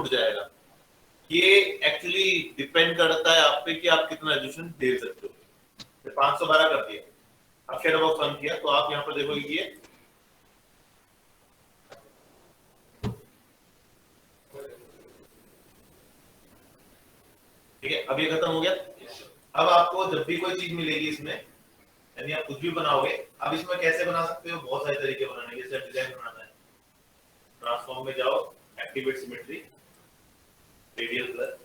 उठ जाएगा। ये एक्चुअली डिपेंड करता है आप पे कि आप कितना रेजोल्यूशन दे सकते हो। 512 कर दिया, अब शेडो बॉक्स ऑन किया तो आप यहाँ पर देखोगे कि ये ठीक है, अब ये खत्म हो गया। अब आपको जब भी कोई चीज मिलेगी इसमें, यानी आप कुछ भी बनाओगे, अब इसमें कैसे बना सकते हो, बहुत सारे तरीके बनाने के। जैसे डिजाइन बनाना है, ट्रांसफॉर्म में जाओ, एक्टिवेट सिमेट्री, रेडियल कलर,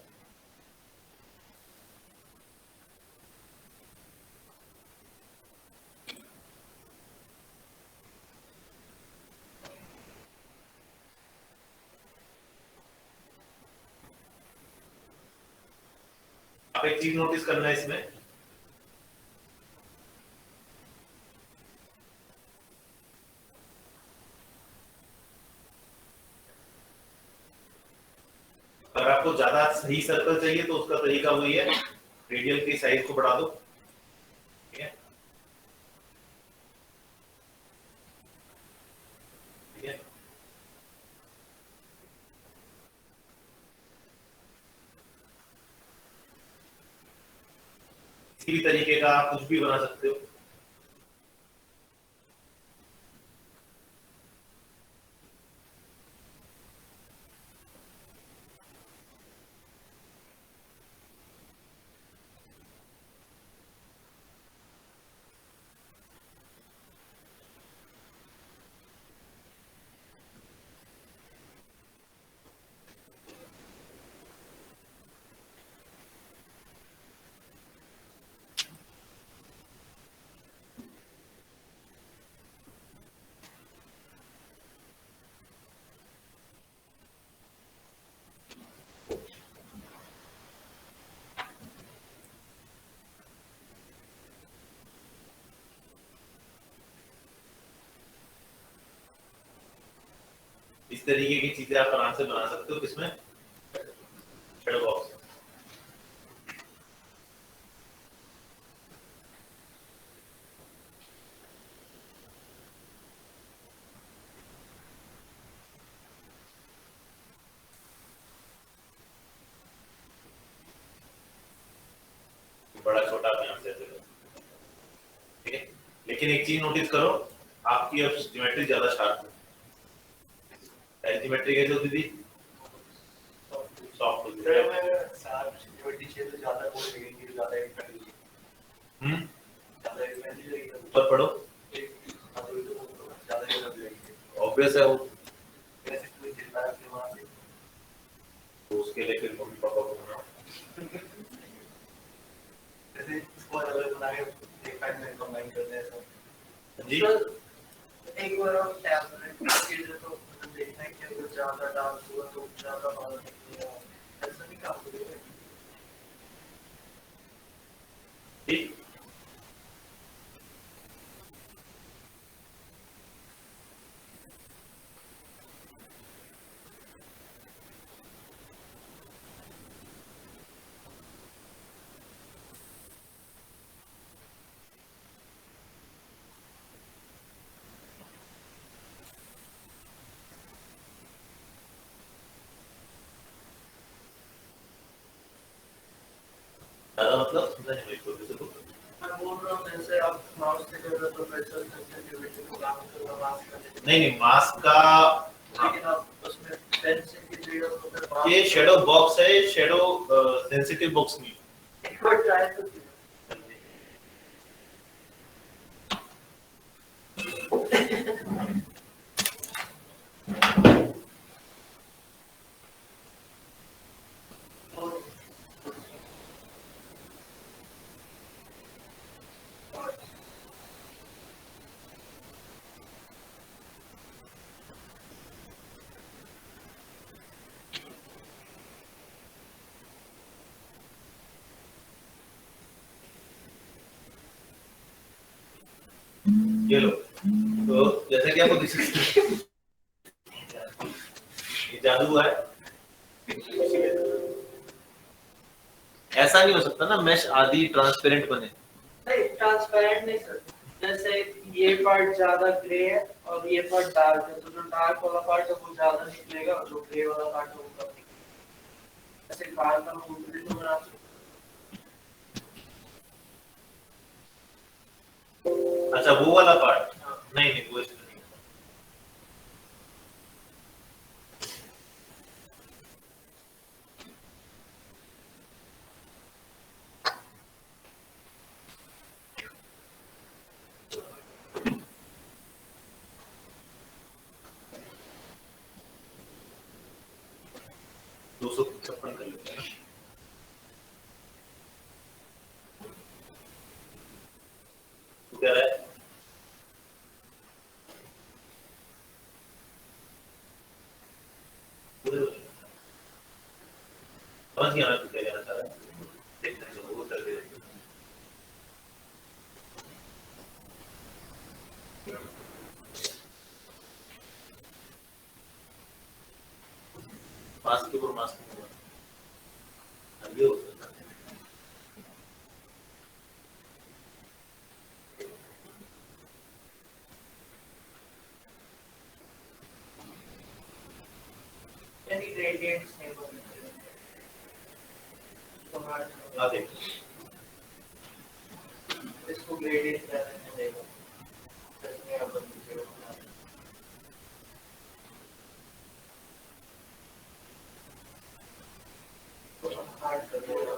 आप एक चीज नोटिस करना है इसमें, अगर आपको ज्यादा सही सर्कल चाहिए तो उसका तरीका वही है, रेडियल की साइज को बढ़ा दो। ठीक है, ठीक है, इसी तरीके का आप कुछ भी बना सकते हो। इस तरीके की चीजें आप आराम से बना सकते हो किसमें, शेडो बॉक्स। बड़ा छोटा आप यहाँ से ऐसे करो, ठीक है। लेकिन एक चीज नोटिस करो, आपकी अब ज्योमेट्री ज्यादा शार्प है। ज्योमेट्री कैसे होती थी, सॉफ्ट होती थी। ऊपर पढ़ो, ऑब्वियस है वो, तो उसके लिए फिर मम्मी पापा को बनाओ। जी एक बार हम टैबलेट तो देखना है कि अगर ज्यादा डांस हुआ तो ज्यादा बाल निकलेगा, ऐसा नहीं काम करेगा। ठीक, ज्यादा मतलब समझा नहीं छोटे से को। मैं बोल रहा हूँ जैसे आप माउस से कर रहे हो तो प्रेशर सेंसिटिविटी को काम करना मास्क का नहीं नहीं, मास्क का, लेकिन आप उसमें पेन से कीजिए तो फिर ये शेडो बॉक्स है, शेडो सेंसिटिव बॉक्स नहीं। एक बार ट्राई तो ये लो, तो जैसे कि आपको दिख सकता है, ये जादू हुआ है। ऐसा नहीं हो सकता ना मैश आदि ट्रांसपेरेंट बने। नहीं ट्रांसपेरेंट नहीं सर, जैसे ये पार्ट ज्यादा ग्रे है और ये पार्ट डार्क है, तो जो डार्क वाला पार्ट है वो ज्यादा निकलेगा और जो ग्रे वाला पार्ट है वो कम निकलेगा। ऐसे कार का मूवमेंट तो बना अच्छा वो वाला पार्ट, नहीं नहीं वो इसमें नहीं। दो सौ छप्पन कर लेते हैं। तो क्या है समझ गया ना, तो क्या कहना चाह रहा है, देखते हैं वो कर दे। मास्क के ऊपर मास्क ये हो सकता है। यानी ग्रेडियंट्स नहीं बनते हाँ देख इसको ग्रेडियंट करने देगा इसमें अपन दूसरे को बना तो हार्ड कर देगा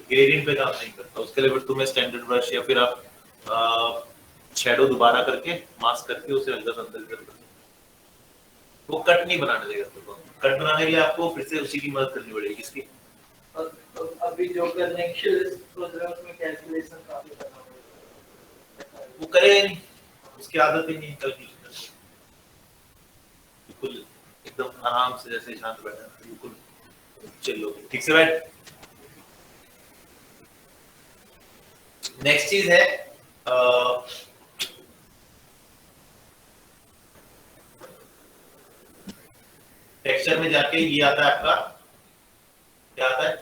ग्रेडियंट पे काम नहीं करता, उसके लिए फिर तुम्हें स्टैंडर्ड ब्रश या फिर आप शैडो दोबारा करके मास्क करके उसे अंदर अंदर कर दो। वो कट नहीं बनाने देगा तुमको, कट बनाने के लिए आपको फिर से उसी की मदद करनी पड़ेगी। किसकी? अभी जो करने के लिए प्रोग्राम में कैलकुलेशन काफी करना पड़ेगा वो करेगा नहीं, उसकी आदत ही नहीं कैलकुलेशन करने की। बिल्कुल एकदम आराम से जैसे शांत बैठा है, बिल्कुल चलो ठीक से बैठ। नेक्स्ट चीज है टेक्सचर में जाके ये आता है आपका, क्या आता है?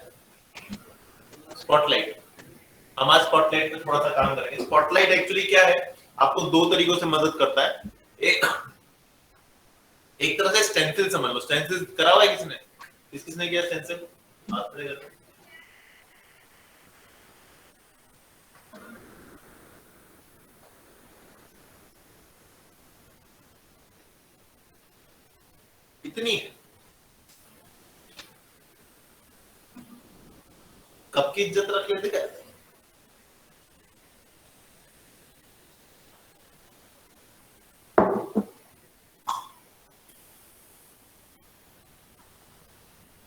स्पॉटलाइट। हम आज स्पॉटलाइट पे थोड़ा सा काम करेंगे। स्पॉटलाइट एक्चुअली क्या है, आपको दो तरीकों से मदद करता है। एक तरह से स्टेंसिल समझ लो। स्टेंसिल करा हुआ है किसने? किसने किया स्टेंसिल? हाथ खड़े कर। इतनी कब की इज्जत रख लेते क्या?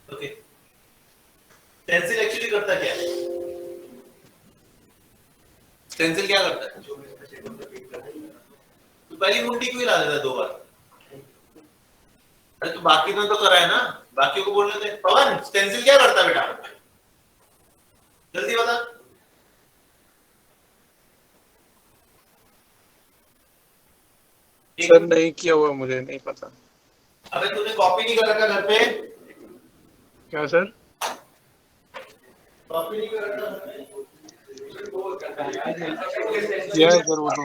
ओके, स्टेंसिल एक्चुअली करता क्या है? स्टेंसिल क्या करता है? तो पहली मुंडी क्यों हिला देता है दो बार? अरे तो बाकी ने तो करा है ना, बाकी को बोलने दे। पवन स्टेंसिल क्या करता है बेटा, जल्दी बता। सर नहीं किया हुआ, मुझे नहीं पता। अबे तूने कॉपी नहीं कर रखा घर पे? क्या सर? कॉपी नहीं कर रखा घर पे? किया है सर वो तो।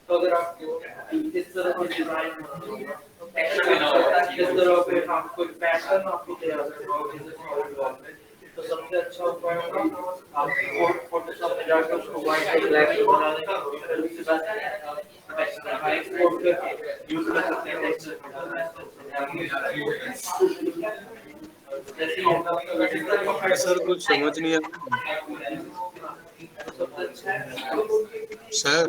तो अगर आप इस तरह की डिजाइन इस तरह पे हम कोई पैटर्न आपको तैयार करना हो जैसे सॉलिडवर्क्स में, तो सबसे अच्छा उपाय होगा आप फोटोशॉप में जाकर उसको व्हाइट और ब्लैक में बना देंगे, फिर उसके बाद एक्सपोर्ट करके यूज कर सकते हैं टेक्सचर जैसे ही सर कुछ समझ नहीं आ रहा सबसे अच्छा है सर।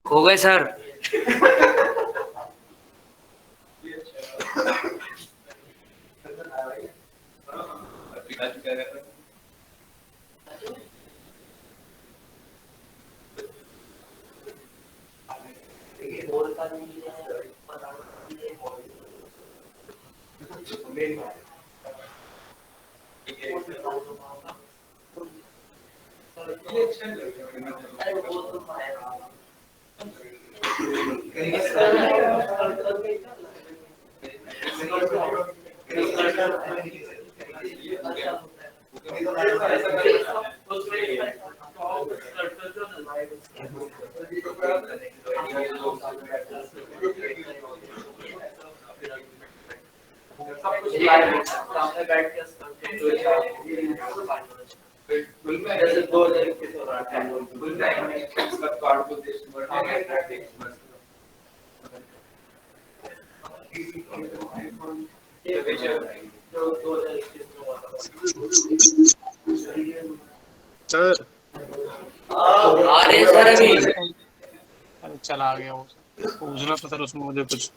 हो गए सर। सामने बैठ के जैसे दो तरीके से रखा सर आ रहे हैं सर अभी। अरे चला गया वो, पूछना था सर उसमें मुझे कुछ।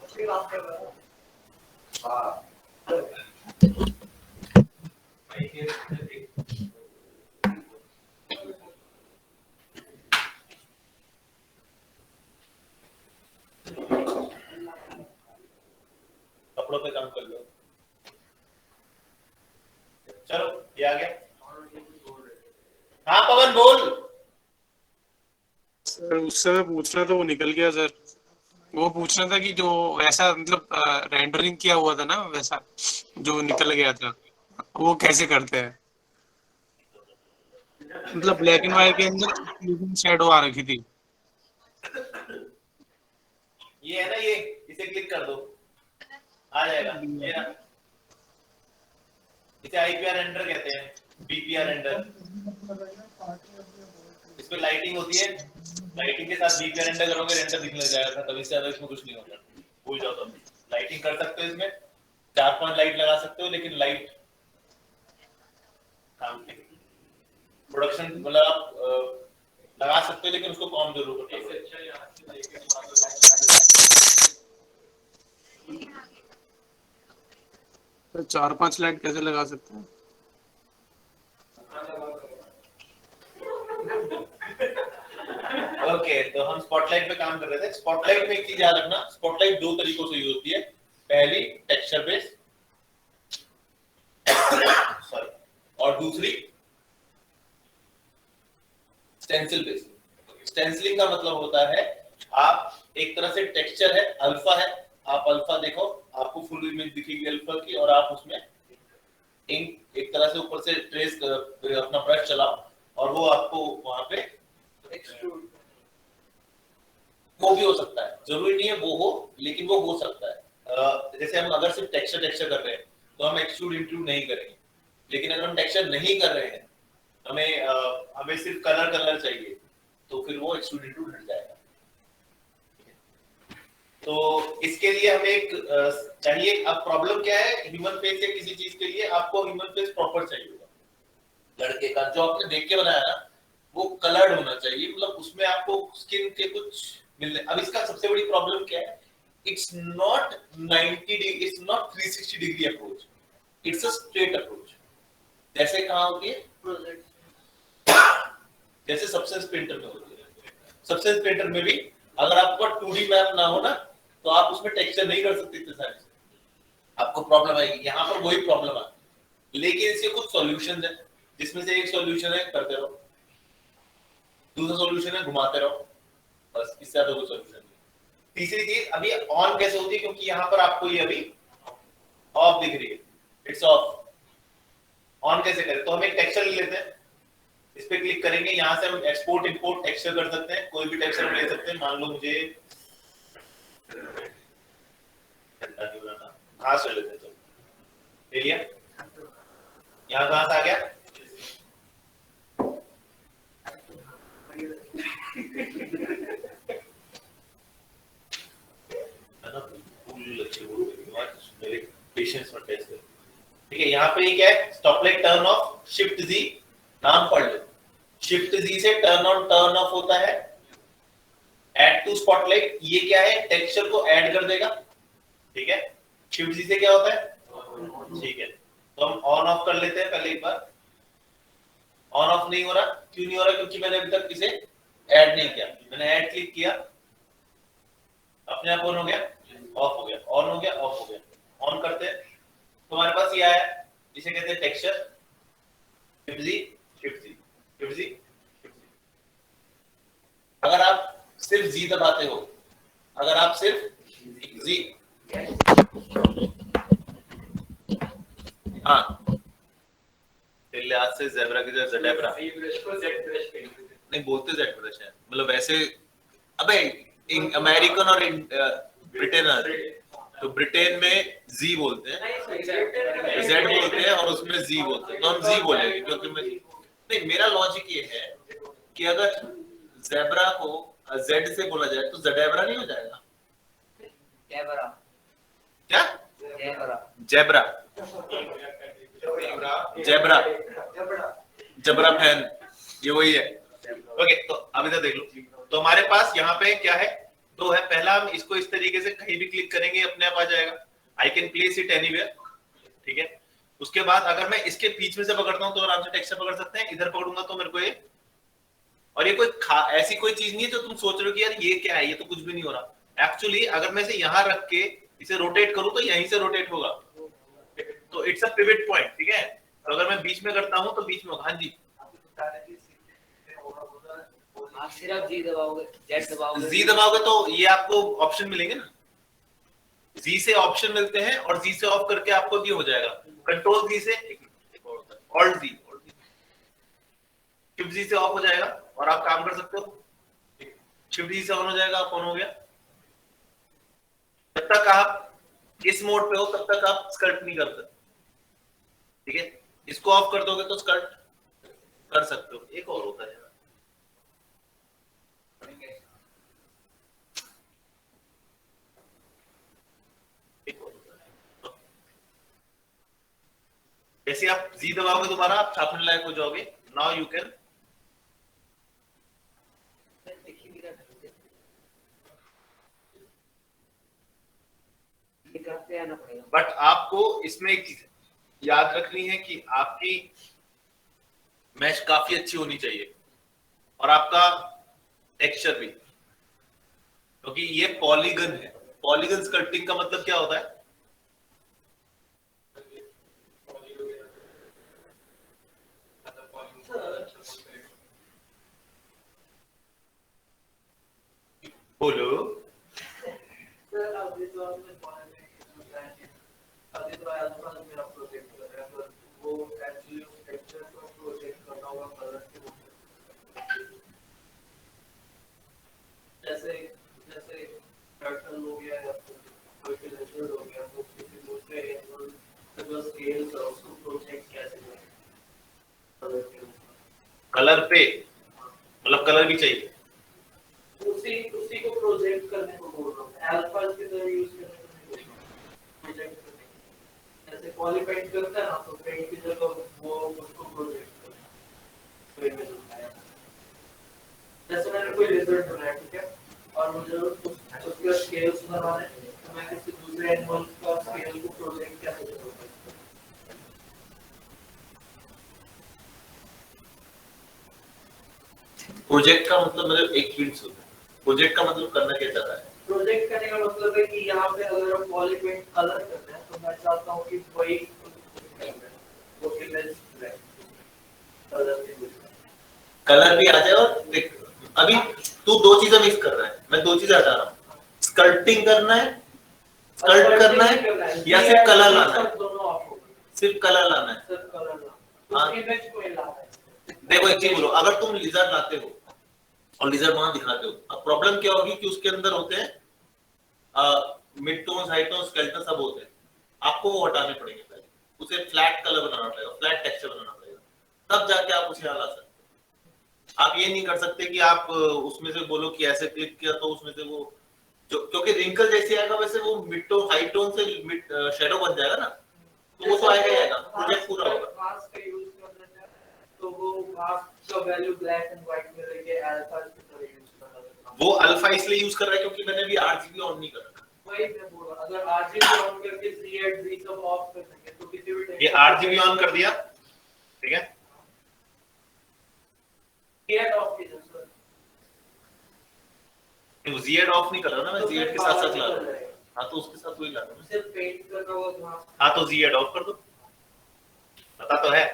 कपड़ों पे काम कर लो। चलो ये आ गया। हाँ पवन बोल। सर उससे मैं पूछना था, वो निकल गया सर। वो पूछना था कि जो वैसा मतलब रेंडरिंग किया हुआ था ना, वैसा जो निकल गया था, वो कैसे करते हैं? मतलब ब्लैक एंड व्हाइट के अंदर शैडो आ रखी थी। ये है ना, ये इसे क्लिक कर दो, आ जाएगा ये ना। इसे आईपीआर रेंडर कहते हैं, बीपीआर रेंडर। इसमें लाइटिंग होती है, लाइटिंग के साथ बीपीआर रेंडर करोगे, रेंडर दिखने लग जाएगा। तभी से ज्यादा इसमें कुछ नहीं होगा, भूल जाओ। तो लाइटिंग कर सकते हो, इसमें 4-5 लाइट लगा सकते हो, लेकिन लाइट काम नहीं। प्रोडक्शन मतलब आप लगा सकते हो, लेकिन उसको कम जरूर करना है। तो 4-5 लाइट कैसे लगा सकते हैं? ओके, तो हम स्पॉटलाइट पे काम कर रहे थे। स्पॉटलाइट में एक चीज याद रखना, स्पॉटलाइट दो तरीकों से यूज होती है। पहली टेक्सचर बेस सॉरी, और दूसरी स्टेंसिल बेस। स्टेंसिलिंग का मतलब होता है, आप एक तरह से टेक्सचर है, अल्फा है, आप अल्फा देखो, आपको फुल इमेज दिखेगी अल्फा की, और आप उसमें इंक एक तरह से ऊपर से ट्रेस अपना ब्रश चलाओ, और वो आपको वहां पे वो भी हो सकता है, जरूरी नहीं है वो हो, लेकिन वो हो सकता है। जैसे हम अगर सिर्फ टेक्सचर कर रहे हैं तो हम एक्सट्रूड इंक्लूड नहीं करेंगे, लेकिन अगर हम टेक्सचर नहीं कर रहे हैं, हमें सिर्फ कलर चाहिए, तो फिर वो एक्सट्रूड इंक्लूड हट जाएगा। तो इसके लिए हमें एक चाहिए। अब प्रॉब्लम क्या है, ह्यूमन फेस या किसी चीज के लिए आपको ह्यूमन फेस प्रॉपर चाहिए होगा। लड़के का जो आपने देख के बनाया ना, वो कलर्ड होना चाहिए, मतलब उसमें आपको स्किन के कुछ मिलने। अब इसका सबसे बड़ी प्रॉब्लम क्या है, it's not 90 degree, it's not 360 degree approach, it's a straight approach. जैसे कहाँ होती है, जैसे सबसेंस पेंटर में होती है। सबसेंस पेंटर में भी अगर आपको 2D मैप ना हो ना, तो आप उसमें टेक्सचर नहीं कर सकते इतने सारे, आपको प्रॉब्लम आएगी। यहाँ पर वही प्रॉब्लम आती है, लेकिन इसके कुछ सॉल्यूशंस हैं, जिसमें से एक सॉल्यूशन है करते रहो, दूसरा सॉल्यूशन है घुमाते रहो, बस इससे ज्यादा कोई सॉल्यूशन नहीं। तीसरी चीज, अभी ऑन कैसे होती है, क्योंकि यहाँ पर आपको ये अभी ऑफ दिख रही है, इट्स ऑफ। ऑन कैसे करें, तो हम एक टेक्सचर ले लेते हैं, इस पे क्लिक करेंगे, यहाँ से हम एक्सपोर्ट इंपोर्ट टेक्सचर कर सकते हैं, कोई भी टेक्सचर हम ले सकते हैं। मान लो मुझे घास ले लेते हैं, तो ले लिया। यहाँ घास आ गया, मेरे पेशेंस में टेस्ट है। ठीक है, यहाँ पे क्या है, स्टॉपलाइट टर्न ऑफ, शिफ्ट जी, नाम पढ़ लो। शिफ्ट जी से टर्न ऑन टर्न ऑफ होता है। ऐड टू स्पॉटलाइट, ये क्या है, टेक्सचर को ऐड कर देगा। ठीक है, शिफ्ट जी से क्या होता है, ठीक है। तो हम ऑन ऑफ कर लेते हैं पहले एक बार। ऑन ऑफ नहीं हो रहा, क्यों नहीं हो रहा, क्योंकि मैंने अभी तक इसे ऐड नहीं किया। मैंने ऐड क्लिक किया, अपने आप ऑन हो गया, ऑफ हो गया, ऑन हो गया, ऑफ हो गया। ऑन करते हैं तो हमारे पास ये आया, इसे कहते हैं टेक्सचर। शिफ्ट जी, शिफ्ट जी, शिफ्ट जी, शिफ्ट जी। अगर आप सिर्फ जी दबाते हो, अगर आप सिर्फ जी, हाँ, आज से ज़ेब्रा की जगह ज़ेब्रा नहीं बोलते, जेड ब्रश है, मतलब वैसे। अबे अमेरिकन और ब्रिटेनर, तो ब्रिटेन में जी बोलते हैं, जेड बोलते हैं, और उसमें जी बोलते हैं, तो हम जी बोलेंगे, क्योंकि मैं नहीं, मेरा लॉजिक ये है कि अगर ज़ेब्रा को जेड से बोला जाए तो ज़ेब्रा नहीं हो जाएगा क्या, जेब्रा, जेब्रा, जबरा फैन, ये वही है। ओके, तो अब इधर देख लो, तो हमारे पास यहाँ पे क्या है, दो है। पहला, हम इसको इस तरीके से कहीं भी क्लिक करेंगे अपने आप आ जाएगा, I can place it anywhere. ठीक है, उसके बाद अगर मैं इसके बीच में से पकड़ता हूँ तो आराम से टेक्सचर पकड़ सकते हैं। इधर पकड़ूंगा तो मेरे को ये, और ये कोई ऐसी कोई चीज नहीं है जो तुम सोच रहे हो कि यार ये क्या है, ये तो कुछ भी नहीं हो रहा। एक्चुअली अगर मैं इसे यहाँ रख के इसे रोटेट करूँ तो यहीं से रोटेट होगा, तो इट्स अ पिवट पॉइंट। ठीक है, तो अगर मैं बीच में करता हूँ तो बीच में होगा। हाँ जी, आप सिर्फ जी दबाओगे, जेड दबाओगे, जी दबाओगे तो ये आपको ऑप्शन मिलेंगे ना, जी से ऑप्शन मिलते हैं, और जी से ऑफ करके आपको ये हो जाएगा। कंट्रोल जी से ऑल्ट जी, शिफ्ट जी से ऑफ हो जाएगा और आप काम कर सकते हो। शिफ्ट जी से ऑन हो जाएगा, आप ऑन हो गया। जब तक आप इस मोड पे हो तब तक आप स्कर्ट नहीं कर सकते। ठीक है, इसको ऑफ कर दोगे तो स्कर्ट कर सकते हो। एक और होता है, जैसे आप जी दबाओगे दोबारा आप छापने लायक हो जाओगे। नाउ यू कैन, बट आपको इसमें एक चीज याद रखनी है कि आपकी मैश काफी अच्छी होनी चाहिए, और आपका टेक्सचर भी, क्योंकि ये पॉलीगन है। पॉलीगन स्कल्पटिंग का मतलब क्या होता है, बोलो। जैसे जैसे टर्टल हो गया या कोई लेजर हो गया, वो किसी दूसरे एनिमल का जो स्केल्स है उसको प्रोजेक्ट कैसे करें, कलर पे, मतलब कलर भी चाहिए, उसी को प्रोजेक्ट करने को बोल रहा हूँ। अल्फा की तरह यूज करने को नहीं बोल रहा हूँ, प्रोजेक्ट करने। जैसे पॉली पेंट करता है ना, तो पेंट की जगह वो उसको प्रोजेक्ट करना। तो इमेज बनाया, जैसे मैंने कोई रिजल्ट बनाया, ठीक है, और मुझे उसके स्केल्स बनाने, तो मैं किसी दूसरे एनिमल का स्केल को प्रोजेक्ट कैसे करूँगा। प्रोजेक्ट का मतलब एक फील्ड होता है। प्रोजेक्ट का मतलब करना क्या चाहता है, प्रोजेक्ट करने का मतलब है कि यहाँ पे अगर हम पॉली पेंट कलर करते हैं तो मैं चाहता हूँ कि वही वो इमेज कलर भी आ जाए। और देख, अभी तू दो चीजें मिक्स कर रहा है, मैं दो चीजें हटा रहा हूँ। स्कल्पटिंग करना है, स्कल्प करना है, या सिर्फ कलर लाना है, दोनों ऑफ हो गए, सिर्फ कलर लाना है। सिर्फ कलर लाना, उस इमेज को लाना है। देखो एक चीज बोलो, अगर तुम लिजर्ड लाते हो और लिजर्ड वहां दिखाते हो, अब प्रॉब्लम क्या होगी कि उसके अंदर होते हैं mid tones, high tones, skeleton सब होते हैं, आपको वो हटाने पड़ेंगे पहले, उसे फ्लैट कलर बनाना पड़ेगा, फ्लैट टेक्सचर बनाना पड़ेगा, तब जाके आप उसे यहाँ ला सकते हो। आप ये नहीं कर सकते कि आप उसमें से बोलो कि ऐसे क्लिक किया तो उसमें से वो जो, क्योंकि रिंकल जैसे आएगा वैसे वो मिड टोन हाई टोन से मिड शेडो बन जाएगा ना, तो वो तो आएगा ही आएगा, प्रोजेक्ट पूरा होगा। मास्क का यूज कर देते हैं तो वो मास्क का वैल्यू ब्लैक एंड व्हाइट में लेके अल्फा की तरह यूज करना है। वो अल्फा इसलिए यूज कर रहा है क्योंकि मैंने भी आरजीबी ऑन नहीं करा। वही मैं बोल रहा, अगर आरजीबी ऑन करके Z Z सब ऑफ कर देंगे तो किसी भी ये आरजीबी ऑन कर दिया, ठीक है, Z ऑफ कीजिए सर, वो Z ऑफ नहीं कर रहा ना मैं, Z के साथ साथ ला रहा हूं। हाँ तो उसके साथ वही ला रहा हूं, सिर्फ पेंट करना होगा तो हाँ। हाँ तो Z ऑफ कर दो, पता तो है।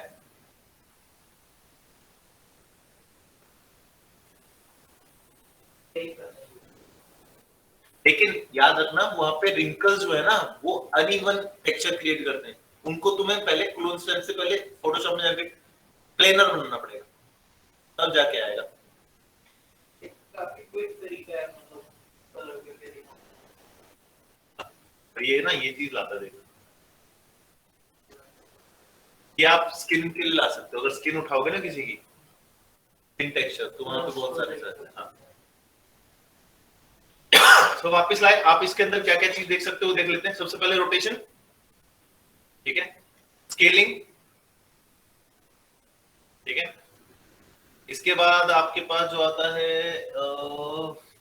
लेकिन याद रखना वहां पे रिंकल्स जो है ना वो अनइवन टेक्सचर क्रिएट करते हैं, उनको तुम्हें पहले क्लोन स्टैम्प से पहले फोटोशॉप में जाके प्लेनर बनाना पड़ेगा, तब जाके आएगा। काफी क्विक तरीका है मतलब कलर करके दिखाना। ये ना ये चीज लाता देखो, ये आप स्किन के लिए ला सकते हो, अगर स्किन उठाओगे ना किसी की स्किन टेक्सचर तो वहां पे बहुत सारे रहते हैं। हाँ तो वापस लाए, आप इसके अंदर क्या क्या चीज देख सकते हो देख लेते हैं। सबसे पहले रोटेशन, ठीक है, स्केलिंग, ठीक है, इसके बाद आपके पास जो आता है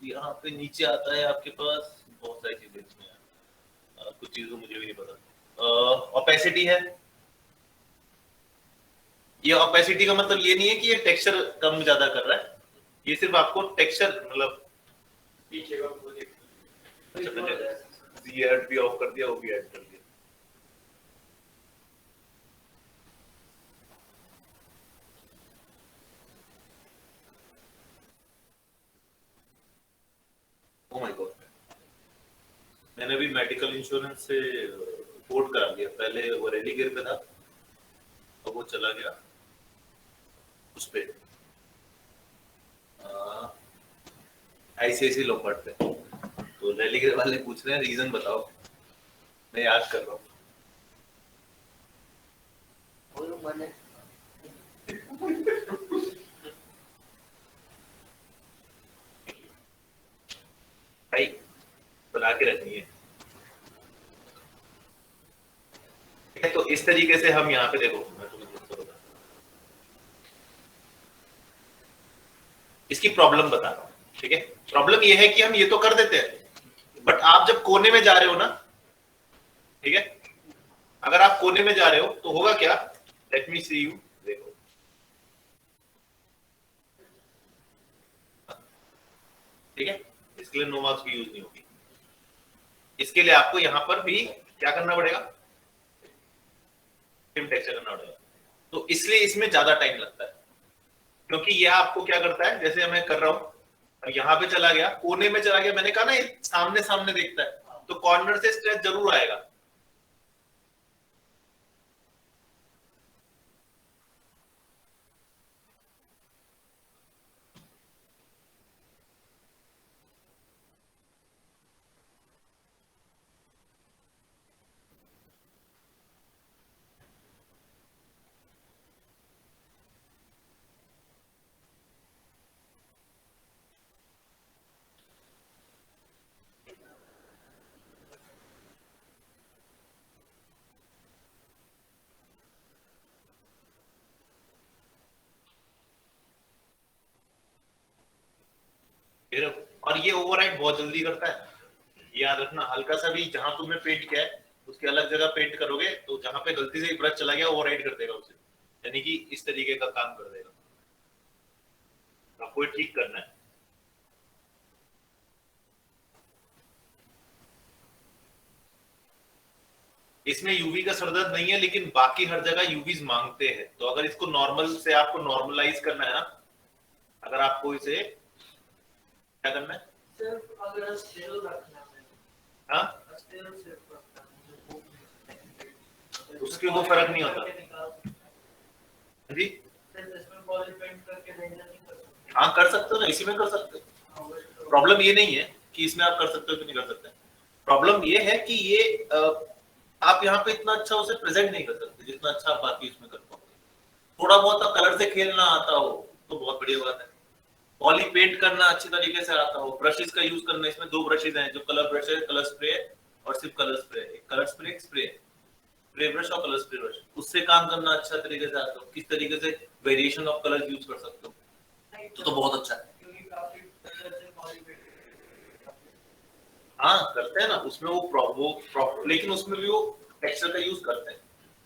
यहाँ पे नीचे आता है आपके पास बहुत सारी चीजें इसमें, कुछ चीजों मुझे भी नहीं पता। ओपेसिटी है, ये ओपेसिटी का मतलब ये नहीं है कि ये टेक्सचर कम ज्यादा कर रहा है, ये सिर्फ आपको टेक्सचर मतलब पीछे का Z भी ऑफ कर दिया, वो भी ऐड कर दिया। ओह माय गॉड, मैंने भी मेडिकल इंश्योरेंस से रिपोर्ट करा दिया, पहले वो रेलीगेयर पे था तो वो चला गया उस पे आईसीआईसी लोम्बार्ड पे, तो रेलीगेयर वाले पूछ रहे हैं रीजन बताओ, मैं याद कर रहा हूँ। बोलो मैंने भाई बना के रखनी है, तो इस तरीके से हम यहाँ पे देखो, मैं तुम्हें बता इसकी प्रॉब्लम बता रहा हूँ, ठीक है। प्रॉब्लम ये है कि हम ये तो कर देते हैं बट आप जब कोने में जा रहे हो ना, ठीक है, अगर आप कोने में जा रहे हो तो होगा क्या, लेट मी सी यू, देखो ठीक है, इसके लिए नो मार्क्स की यूज नहीं होगी, इसके लिए आपको यहां पर भी क्या करना पड़ेगा, टेक्सचर करना पड़ेगा, तो इसलिए इसमें ज्यादा टाइम लगता है, क्योंकि यह आपको क्या करता है, जैसे मैं कर रहा हूं यहाँ पे चला गया, कोने में चला गया, मैंने कहा ना ये सामने सामने देखता है तो कॉर्नर से स्ट्रेच जरूर आएगा। और ये ओवरराइड बहुत जल्दी करता है, याद रखना, हल्का सा भी जहां तुमने पेंट किया है उसके अलग जगह पेंट करोगे तो जहां पे गलती से ब्रश चला गया ओवरराइड कर देगा उसे, यानी कि इस तरीके का काम कर देगा, आपको ठीक करना है। इसमें यूवी का सरदर्द नहीं है लेकिन बाकी हर जगह यूवीज मांगते हैं, तो अगर इसको नॉर्मल से आपको नॉर्मलाइज करना है ना, अगर आपको इसे क्या करना है, सिर्फ अगर स्टिल रखना है, हाँ स्टिल सिर्फ रखना है, उसके वो फर्क नहीं होता जी, सिर्फ इसमें पॉली पेंट करके भेजना नहीं कर सकते। हाँ कर सकते हो ना, इसी में कर सकते हो। प्रॉब्लम ये नहीं है कि इसमें आप कर सकते हो कि नहीं कर सकते। प्रॉब्लम ये है कि ये आप यहाँ पे इतना अच्छा उसे प्रेजेंट नहीं कर सकते जितना अच्छा आप बाकी उसमें कर पाओगे। थोड़ा बहुत आप कलर से खेलना आता हो तो बहुत बढ़िया बात है। पॉली पेंट करना अच्छी तरीके से आता हो, ब्रशेस का यूज करना, इसमें 2 ब्रशेस हैं, जो कलर ब्रश है, कलर स्प्रे है और सिर्फ कलर स्प्रे है। एक कलर स्प्रे, एक स्प्रे ब्रश और कलर स्प्रे ब्रश, उससे काम करना अच्छा तरीके से आता हो। किस तरीके से वेरिएशन ऑफ कलर यूज कर सकते हो तो बहुत अच्छा है। क्योंकि काफी अच्छे अच्छे पॉली पेंट हाँ करते हैं ना उसमें वो लेकिन उसमें भी वो टेक्सचर का यूज करते हैं।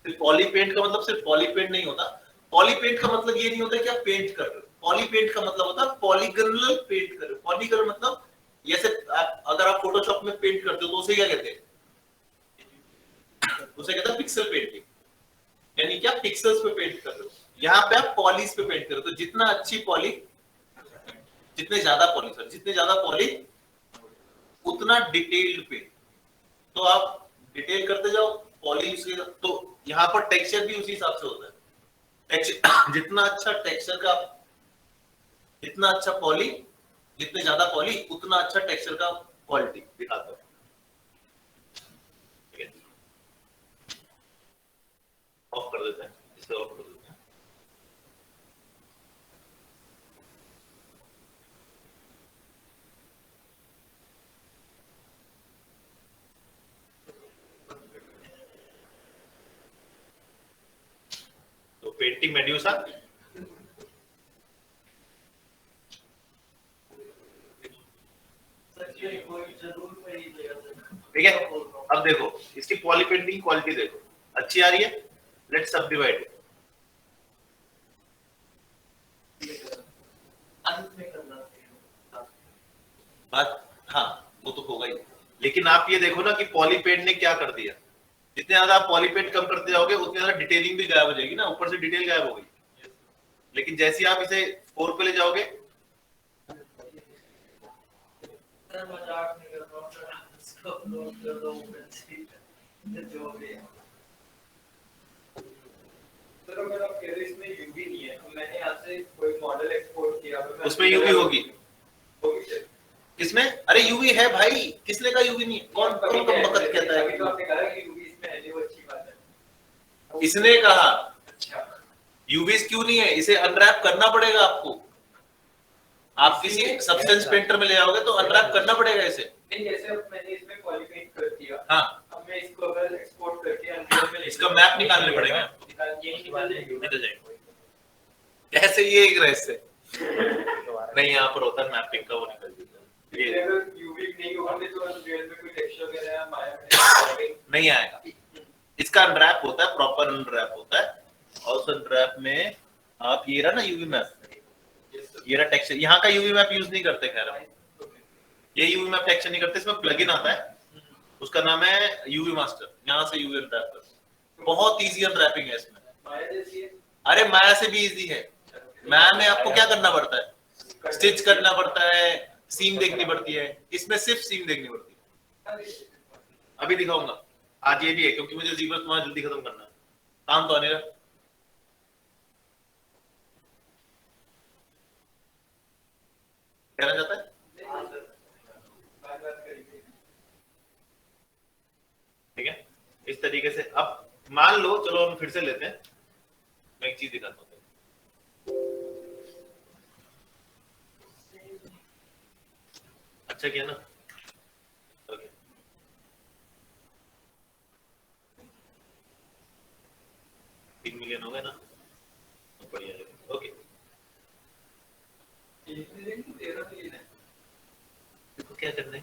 सिर्फ पॉली पेंट का मतलब सिर्फ पॉली पेंट नहीं होता। पॉली पेंट का मतलब ये नहीं होता कि आप पेंट कर रहे हो। पॉली पेंट का मतलब होता है पॉलीगनल पेंट कर रहे हो। पॉलीगनल मतलब जैसे अगर आप फोटोशॉप में पेंट करते हो तो उसे क्या कहते हैं? उसे कहते हैं पिक्सल पेंटिंग, यानी कि आप पिक्सल्स पे पेंट कर रहे हो। यहाँ पे आप पॉलीज पे पेंट कर रहे हो। तो जितना अच्छी पॉली, जितने ज्यादा पॉली उतना डिटेल्ड पे। तो आप डिटेल करते जाओ पॉली से, तो यहाँ पर टेक्सचर भी उसी हिसाब से होता है। टेक्सचर जितना अच्छा टेक्सचर का, जितना अच्छा पॉली, जितने ज्यादा पॉली उतना अच्छा टेक्सचर का क्वालिटी दिखाता है। ऑफ कर देते हैं, इसे ऑफ कर देते हैं। तो पेंटिंग मेड्यूसा ठीक है। अब देखो इसकी पॉली पेंटिंग क्वालिटी देखो, अच्छी आ रही है। लेट्स सब डिवाइड। बात हाँ वो तो होगा ही, लेकिन आप ये देखो ना कि पॉली पेंट ने क्या कर दिया। जितने ज्यादा आप पॉली पेंट कम करते जाओगे उतनी ज्यादा डिटेलिंग भी गायब हो जाएगी ना, ऊपर से डिटेल गायब हो गई। लेकिन जैसे आप इसे 4 पे ले जाओगे, मजाक नहीं कर रहा हूँ, इसको अपलोड कर दो जो भी है। सर अगर आप कह रहे हैं इसमें यूवी नहीं है, तो मैंने यहाँ से कोई मॉडल एक्सपोर्ट किया, उसमें यूवी होगी। किसमें? अरे यूवी है भाई, किसने कहा यूवी नहीं? कौन कौन बकत कहता है? अभी तो आपने कहा कि यूवी इसमें है, वो अच्छी बात है। इसने कहा अच्छा यूवीस क्यों नहीं है? इसे अनरैप करना पड़ेगा आपको। आप किसी सब्सटेंस पेंटर में ले आओगे तो अनरैप करना पड़ेगा इसे। नहीं, जैसे अब मैंने इसमें पॉली पेंट कर दिया, हाँ अब मैं इसको अगर एक्सपोर्ट करके अनरियल में इसका मैप निकालने पड़ेगा। यही निकल जाएगा। कैसे? ये एक रहस्य नहीं, यहाँ पर होता है मैपिंग का, वो निकल जाता है। ये अगर यूवी नहीं होगा तो अनरियल में कोई टेक्सचर वगैरह या माया में नहीं आएगा। इसका अनरैप होता है, प्रॉपर अनरैप होता है। और उस अनरैप में आप ये रहा ना यूवी मैप, ये रहा टेक्सचर। यहाँ का यूवी मैप यूज नहीं करते, खैर ये यूवी मैप टेक्सचर नहीं करते। इसमें प्लगइन आता है, उसका नाम है यूवी मास्टर। यहाँ से यूवी अनरैप करते हैं। बहुत इजी अनरैपिंग है इसमें। माया जैसी है। अरे माया से भी इजी है। माया में आपको क्या करना पड़ता है? स्टिच करना पड़ता है, सीम देखनी पड़ती है। इसमें सिर्फ सीम देखनी पड़ती है। अभी दिखाऊंगा। आज ये भी है क्योंकि मुझे जीवन तुम्हारा जल्दी खत्म करना है, काम तो आने रहा। कहना चाहता है ठीक है। इस तरीके से अब मान लो, चलो हम फिर से लेते हैं। मैं एक चीज दिखाता हूँ। अच्छा किया ना? ओके 3 मिलियन हो गए ना, बढ़िया है। ओके देखो क्या करना है।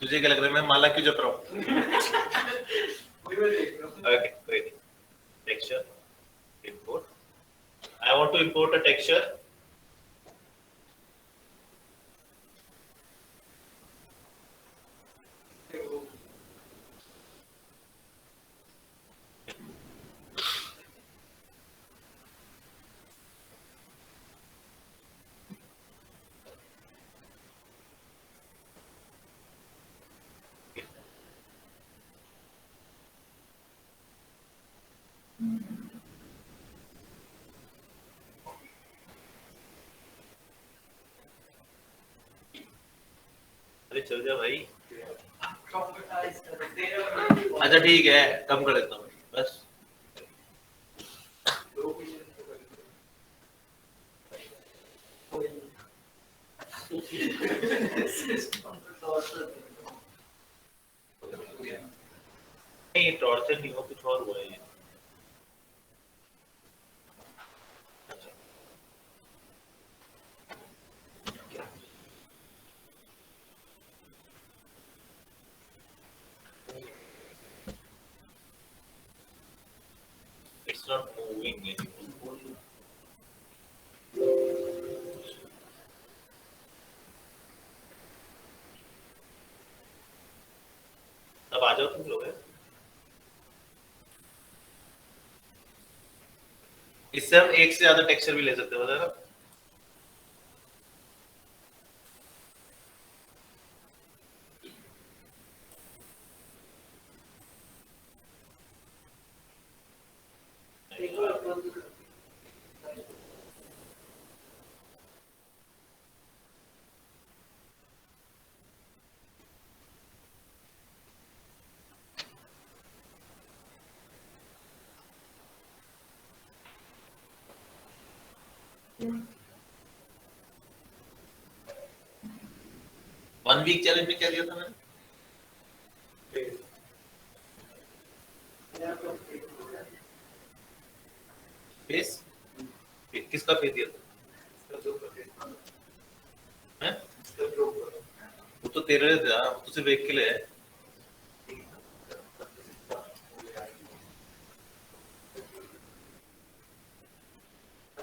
तुझे क्या लग रहा है मैं माला क्यों जप रहा हूँ? Okay wait, texture import. I want to import a texture. अरे चल जा भाई। ट्रॉमेटाइज कर दे। अच्छा ठीक है, कम कर देता हूँ बस। नहीं टॉर्चर नहीं हुआ, कुछ और हुआ है ये। अच्छा, it's not moving anymore. अब आ जाओ तुम लोग। इससे हम एक से ज्यादा टेक्सचर भी ले सकते हो ना। वन वीक चैलेंज में क्या दिया था मैंने? फेस? किसका फेस दिया था? हैं? वो तो तेरे था, वो तो सिर्फ एक के लिए है।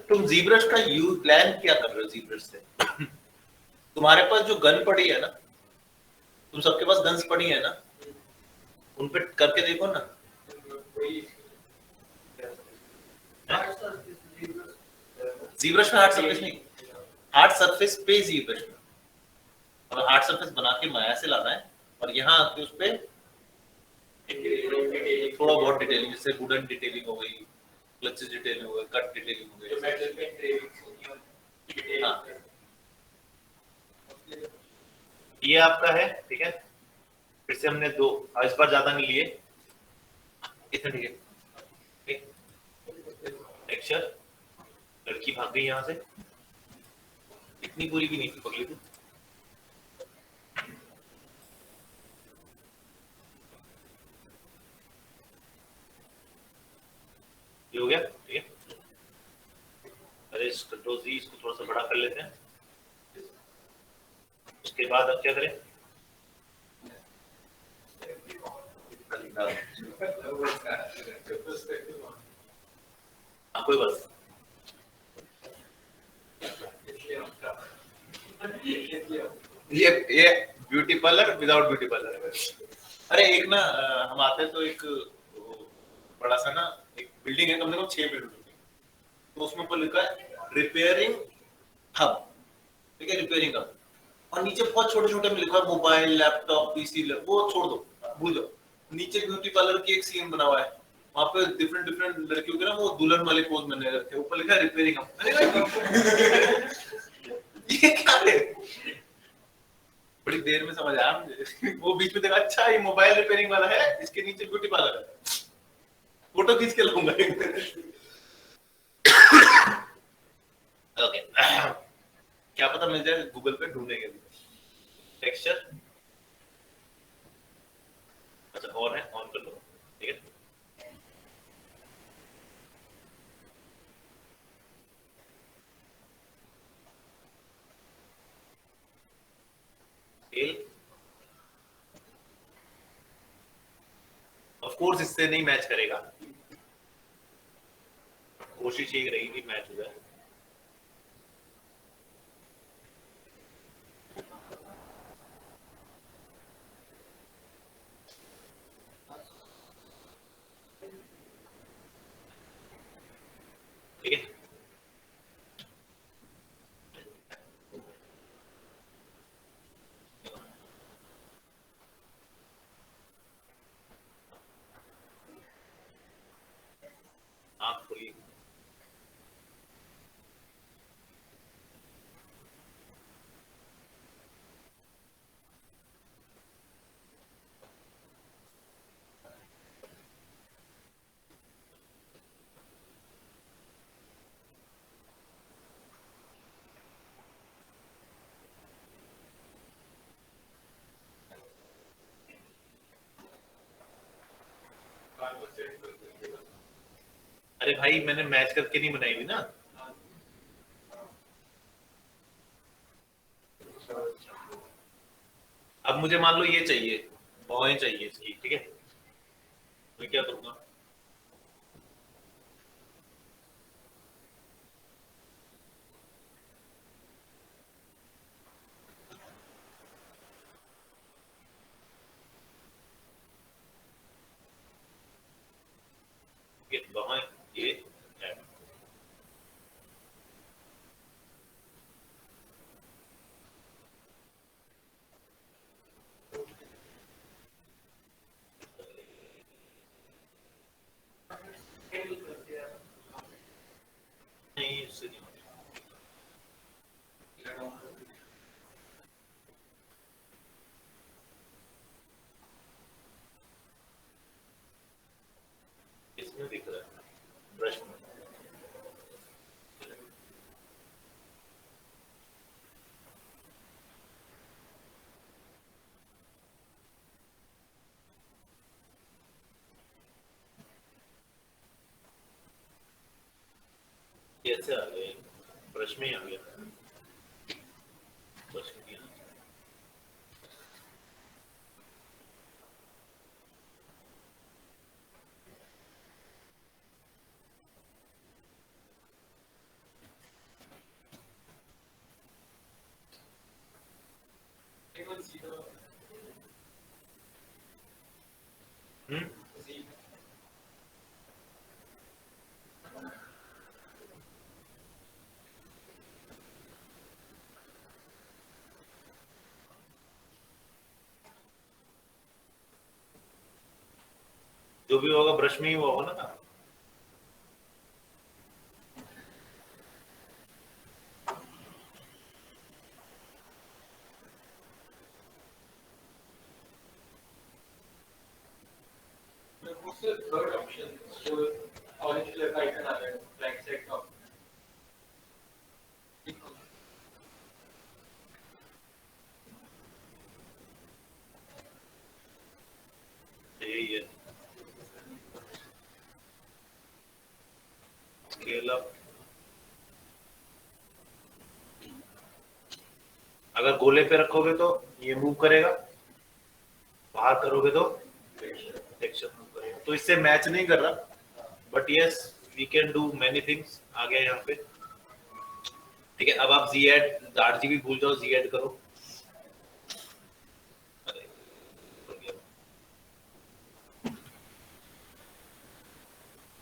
तुम जीब्रश का यूज प्लान क्या कर रहे हो जीब्रश से? तुम्हारे पास जो गन पड़ी है ना, तुम सबके पास गन्स पड़ी है ना, उन पे करके देखो ना। जीब्रश में हार्ड सरफेस नहीं, हार्ड सरफेस पे जीब्रश में। और हार्ड सरफेस बना के माया से लाना है और यहाँ आके उस पे थोड़ा बहुत डिटेलिंग, जैसे वुडन डिटेलिंग हो गई, क्लचेस डिटेलिंग हो गई, कट डिटेलिंग हो गई। हाँ, ये आपका है, ठीक है। फिर से हमने दो, इस बार ज्यादा नहीं लिए, इतना ठीक है। टेक्सचर, लड़की भाग गई यहाँ से, इतनी पूरी भी नहीं थी पगली तू। ये हो गया, ठीक है। अरे इस कंट्रोल जी, इसको थोड़ा सा बड़ा कर लेते हैं। उसके बाद अब क्या करें? हाँ कोई बात नहीं। ये beauty parlour without beauty parlour. अरे एक ना हम आते हैं तो एक बड़ा सा ना एक बिल्डिंग है, कम से कम 6 बिल्डिंग, तो उसमें ऊपर लिखा है रिपेयरिंग हब, ठीक है, रिपेयरिंग हब। और नीचे बहुत छोटे छोटे में लिखा है मोबाइल, लैपटॉप, पीसी, वो छोड़ दो, भूल जाओ। नीचे ब्यूटी पार्लर की एक सीन बना हुआ है, वहां पे डिफरेंट डिफरेंट लड़कियों के ना वो दुल्हन वाले पोज बने रखे, ऊपर लिखा है रिपेयरिंग हब। ये क्या है? बड़ी देर में समझ आया मुझे। वो बीच में देखा, अच्छा ये मोबाइल रिपेयरिंग वाला है, इसके नीचे ब्यूटी पार्लर है, फोटो खींच के लाऊंगा। ओके, क्या पता मिल जाए गूगल पे ढूंढेंगे। टेक्सचर, अच्छा ऑन है, ऑन कर लो, ठीक है। स्केल, ऑफ कोर्स इससे नहीं मैच करेगा, कोशिश यही रहेगी मैच हो जाए। ठीक है, आँख खुली। अरे भाई मैंने मैच करके नहीं बनाई हुई ना। अब मुझे मान लो ये चाहिए, भौएं चाहिए इसकी, ठीक है, मैं क्या करूंगा? ये भौएं, ये है। नहीं उससे नहीं होता। इसमें दिख रहा है ब्रश में। कैसे आ गए? ब्रश में ही आ गया। ब्रश में ही आ गया। हम्म, जो भी होगा ब्रश में ही हुआ होगा ना। उससे थर्ड ऑप्शन जो ऑरेंज कलर का आइकन आ रहा है ब्लैक साइड का, यही है, स्केल अप। अगर गोले पे रखोगे तो ये मूव करेगा, बाहर करोगे तो टेक्सचर मूव करेगा, तो इससे मैच नहीं कर रहा, but yes we can do many things. आ गया यहाँ पे, ठीक है। अब आप जी एड आरजीबी भूल जाओ, जी एड करो। अरे, हो गया।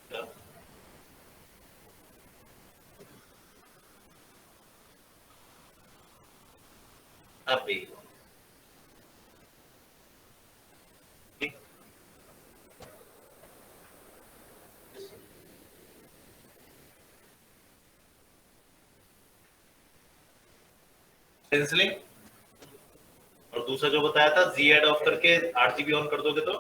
क्या? अबे सेंसलिंग, और दूसरा जो बताया था जी एड ऑफ करके आरजीबी ऑन कर दोगे तो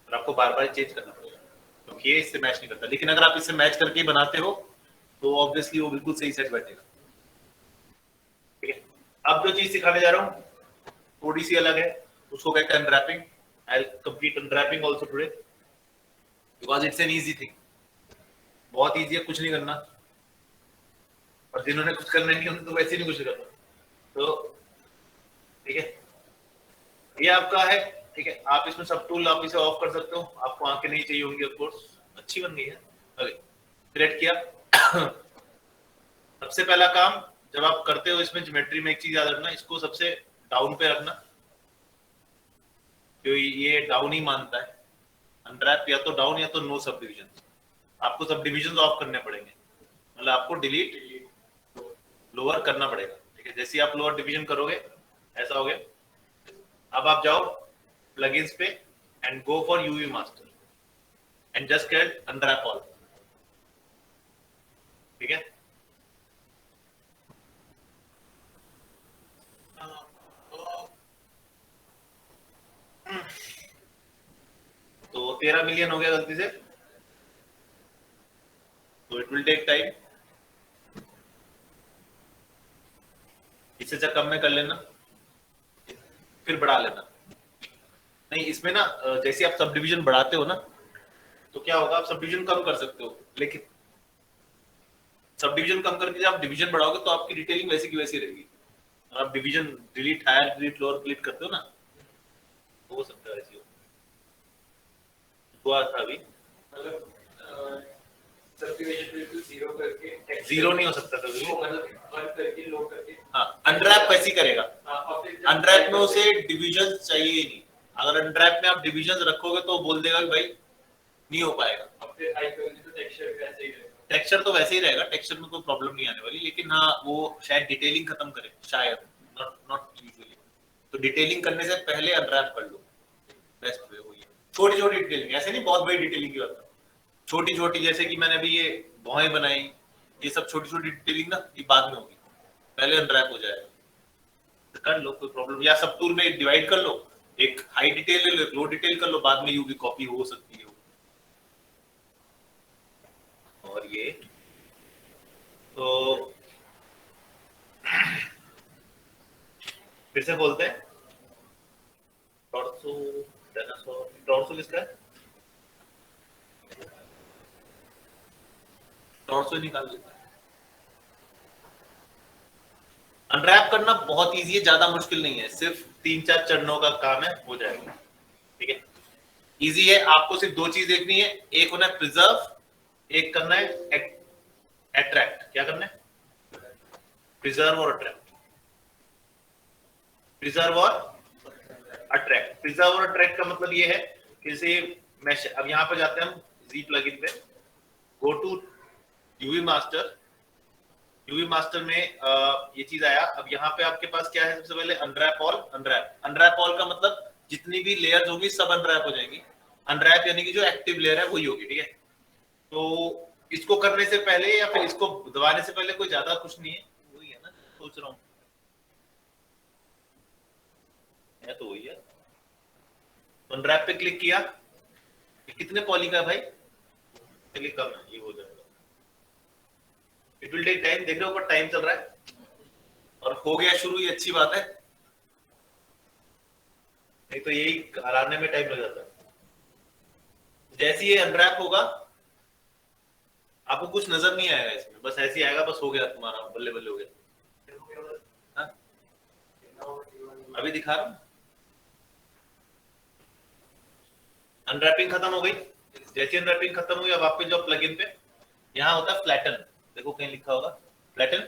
और आपको बार बार चेंज करना पड़ेगा, क्योंकि ये इससे मैच नहीं करता। लेकिन अगर आप इससे मैच करके ही बनाते हो तो ऑब्वियसली वो बिल्कुल सही सेट बैठेगा, ठीक है। अब जो चीज सिखाने जा रहा हूँ थोड़ी सी अलग है, उसको कहते हैं unwrapping. I will complete unwrapping also today because it's an easy thing. बहुत इजी है, कुछ नहीं करना, और जिन्होंने कुछ करना नहीं उन्होंने तो वैसे ही नहीं कुछ करना। तो ठीक है, ये आपका है, ठीक है। आप इसमें सब टूल आप इसे ऑफ कर सकते हो, आपको आंखें नहीं चाहिए होंगी, ऑफ कोर्स। अच्छी बन गई है। ओके, सिलेक्ट किया। सबसे पहला काम जब आप करते हो इसमें ज्योमेट्री में एक चीज याद रखना, इसको सबसे डाउन पे रखना, क्योंकि ये डाउन ही मानता है। अनरैप या तो डाउन या तो नो सब डिविजन। आपको सब डिविजन ऑफ करने पड़ेंगे, मतलब आपको डिलीट लोअर करना पड़ेगा, ठीक है। जैसे आप लोअर डिवीजन करोगे ऐसा हो गया। अब आप जाओ प्लगइन्स पे and go for UV master and just get unwrap all, ठीक है। तो 13 मिलियन हो गया गलती से, तो इट विल टेक टाइम, इससे कम में कर लेना, फिर बढ़ा लेना। नहीं इसमें ना जैसे आप सब डिवीजन बढ़ाते हो ना तो क्या होगा, आप सब डिवीजन कम कर सकते हो, लेकिन सब डिवीजन कम करके जब आप डिवीजन बढ़ाओगे तो आपकी डिटेलिंग वैसी की वैसी रहेगी। आप division delete higher delete lower delete करते हो ना, हो सकता है ऐसी हुआ था अभी, मतलब सब डिवीजन बिल्कुल जीरो करके जीरो नहीं हो सकता कभी, मतलब वन करके लो करके, हाँ अनरैप वैसी करेगा। और फिर अनरैप में उसे डिवीजन चाहिए ही नहीं, अगर अनरैप में आप डिवीजन रखोगे तो बोल देगा कि भाई नहीं हो पाएगा। और फिर हाई करोगे तो टेक्सचर भी वैसे ही रहेगा। टेक्सचर तो वैसे ही रहेगा, टेक्सचर में कोई प्रॉब्लम नहीं आने वाली, लेकिन हाँ वो शायद डिटेलिंग खत्म करे, शायद, नॉट नॉट यूजुअली। तो डिटेलिंग करने से पहले अनरैप कर लो, बेस्ट वे वही है। छोटी छोटी डिटेलिंग, ऐसे नहीं बहुत बड़ी डिटेलिंग की बात, छोटी छोटी, जैसे कि मैंने अभी ये भौहें बनाई, ये सब छोटी छोटी डिटेलिंग ना ये बाद में होगी, पहले अनरैप हो जाएगा, तो कर लो कोई प्रॉब्लम। या सब टूल में डिवाइड कर लो, एक हाई डिटेल ले लो, एक लो डिटेल कर लो, बाद में यूवी कॉपी हो सकती है। और ये तो फिर से बोलते हैं, टॉर्सो डायनासोर, टॉर्सो किसका है, टॉर्सो निकाल देता है। अनरैप करना बहुत इजी है, ज्यादा मुश्किल नहीं है, सिर्फ 3-4 चरणों का काम है, हो जाएगा, ठीक है, इजी है। आपको सिर्फ दो चीज देखनी है, एक होना है प्रिजर्व, एक करना है अट्रैक्ट। क्या करना है, प्रिजर्व और अट्रैक्ट, प्रिजर्व और अट्रैक्ट। प्रिजर्व और अट्रैक्ट का मतलब ये है कि जैसे मैश, अब यहां पर जाते हैं हम जी प्लगइन पे, go to UV master, UV master में ये चीज आया। अब यहाँ पे आपके पास क्या है, सबसे पहले unwrap all. Unwrap, unwrap all का मतलब जितनी भी लेयर्स होंगी सब अनरैप हो जाएंगी। अनरैप यानी कि जो एक्टिव लेयर है वही होगी, ठीक है। तो इसको करने से पहले या फिर इसको दबाने से पहले कोई ज्यादा कुछ नहीं है, वही है ना, सोच रहा हूँ तो वही है। अनरैप पे क्लिक किया, कितने पॉली का है भाई, क्लिक कम है, ये हो जाएगा। इट विल टेक टाइम, देख रहे हो ऊपर टाइम चल रहा है, और हो गया शुरू, ये अच्छी बात है, नहीं तो यही हराने में टाइम लग जाता है। जैसे ये अनरैप होगा आपको कुछ नजर नहीं आएगा इसमें, बस ऐसे ही आएगा, बस हो गया तुम्हारा, बल्ले बल्ले हो गया। हाँ? अभी दिखा रहा हूं, अनरैपिंग खत्म हो गई। जैसे अनरैपिंग खत्म हुई, अब आपके जो प्लगइन पे यहाँ होता है फ्लैटन, देखो कहीं लिखा होगा फ्लैटन,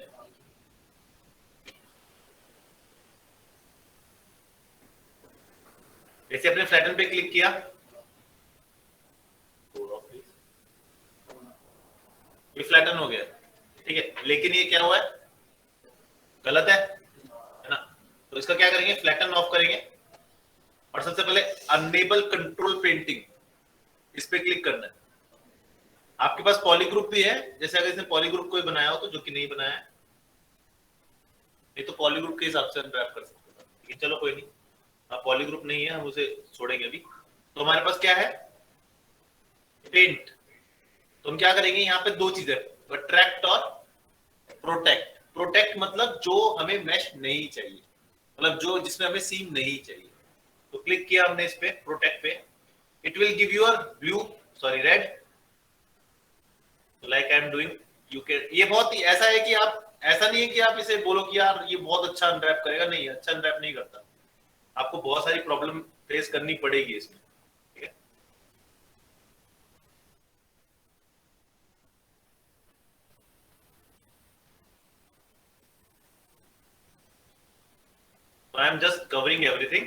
जैसे अपने फ्लैटन पे क्लिक किया, ये फ्लैटन हो गया, ठीक है। लेकिन ये क्या हुआ है, गलत है ना, तो इसका क्या करेंगे, फ्लैटन ऑफ करेंगे, और सबसे पहले अनेबल कंट्रोल पेंटिंग, इस पे क्लिक करना है। आपके पास पॉलीग्रुप भी है, जैसे अगर इसने पॉलीग्रुप कोई बनाया हो तो, जो कि नहीं बनाया है, नहीं तो पॉलीग्रुप के हिसाब से अनरैप कर सकते हैं, लेकिन चलो कोई नहीं, अब पॉलीग्रुप नहीं है, हम उसे छोड़ेंगे अभी। तो हमारे पास क्या है, पेंट। तो हम क्या करेंगे, यहाँ पे दो चीजें, अट्रैक्ट और प्रोटेक्ट। प्रोटेक्ट मतलब जो हमें मैश नहीं चाहिए, मतलब जो जिसमें हमें सीम नहीं चाहिए। तो क्लिक किया हमने इस पे, प्रोटेक्ट पे, it will give you a blue, sorry red, like I am doing, you can. ये बहुत ही ऐसा है कि आप, ऐसा नहीं है कि आप इसे बोलो कि यार ये बहुत अच्छा अनरैप करेगा, नहीं, अच्छा अनरैप नहीं करता, आपको बहुत सारी प्रॉब्लम फेस करनी पड़ेगी इसमें, ठीक है। I am just covering everything,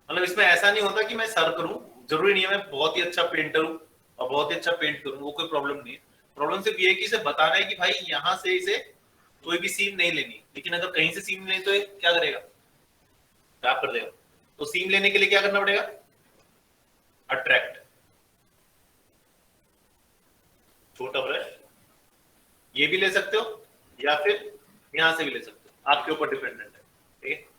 मतलब इसमें ऐसा नहीं होता कि मैं सर करूं, जरूरी नहीं है मैं बहुत ही अच्छा पेंटर हूं और बहुत ही अच्छा पेंट करूं, वो कोई प्रॉब्लम नहीं है। प्रॉब्लम सिर्फ ये है कि इसे बताना है कि भाई यहां से इसे कोई भी सीम नहीं लेनी, लेकिन अगर कहीं से सीम लेनी तो ये क्या करेगा, खराब कर देगा। तो सीम लेने के लिए क्या करना पड़ेगा, अट्रैक्ट, छोटा ब्रश, ये भी ले सकते हो या फिर यहां से भी ले सकते हो, आपके ऊपर डिपेंडेंट है, ठीक है।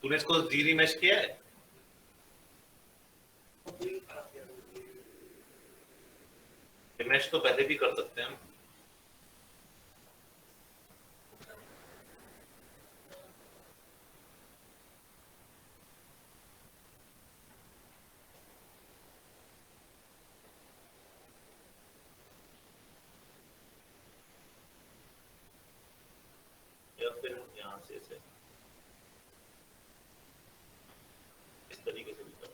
तूने इसको जी रीमेश किया है, फिनिश तो पहले भी कर सकते हैं हम। या फिर यहाँ से इस तरीके से भी कर।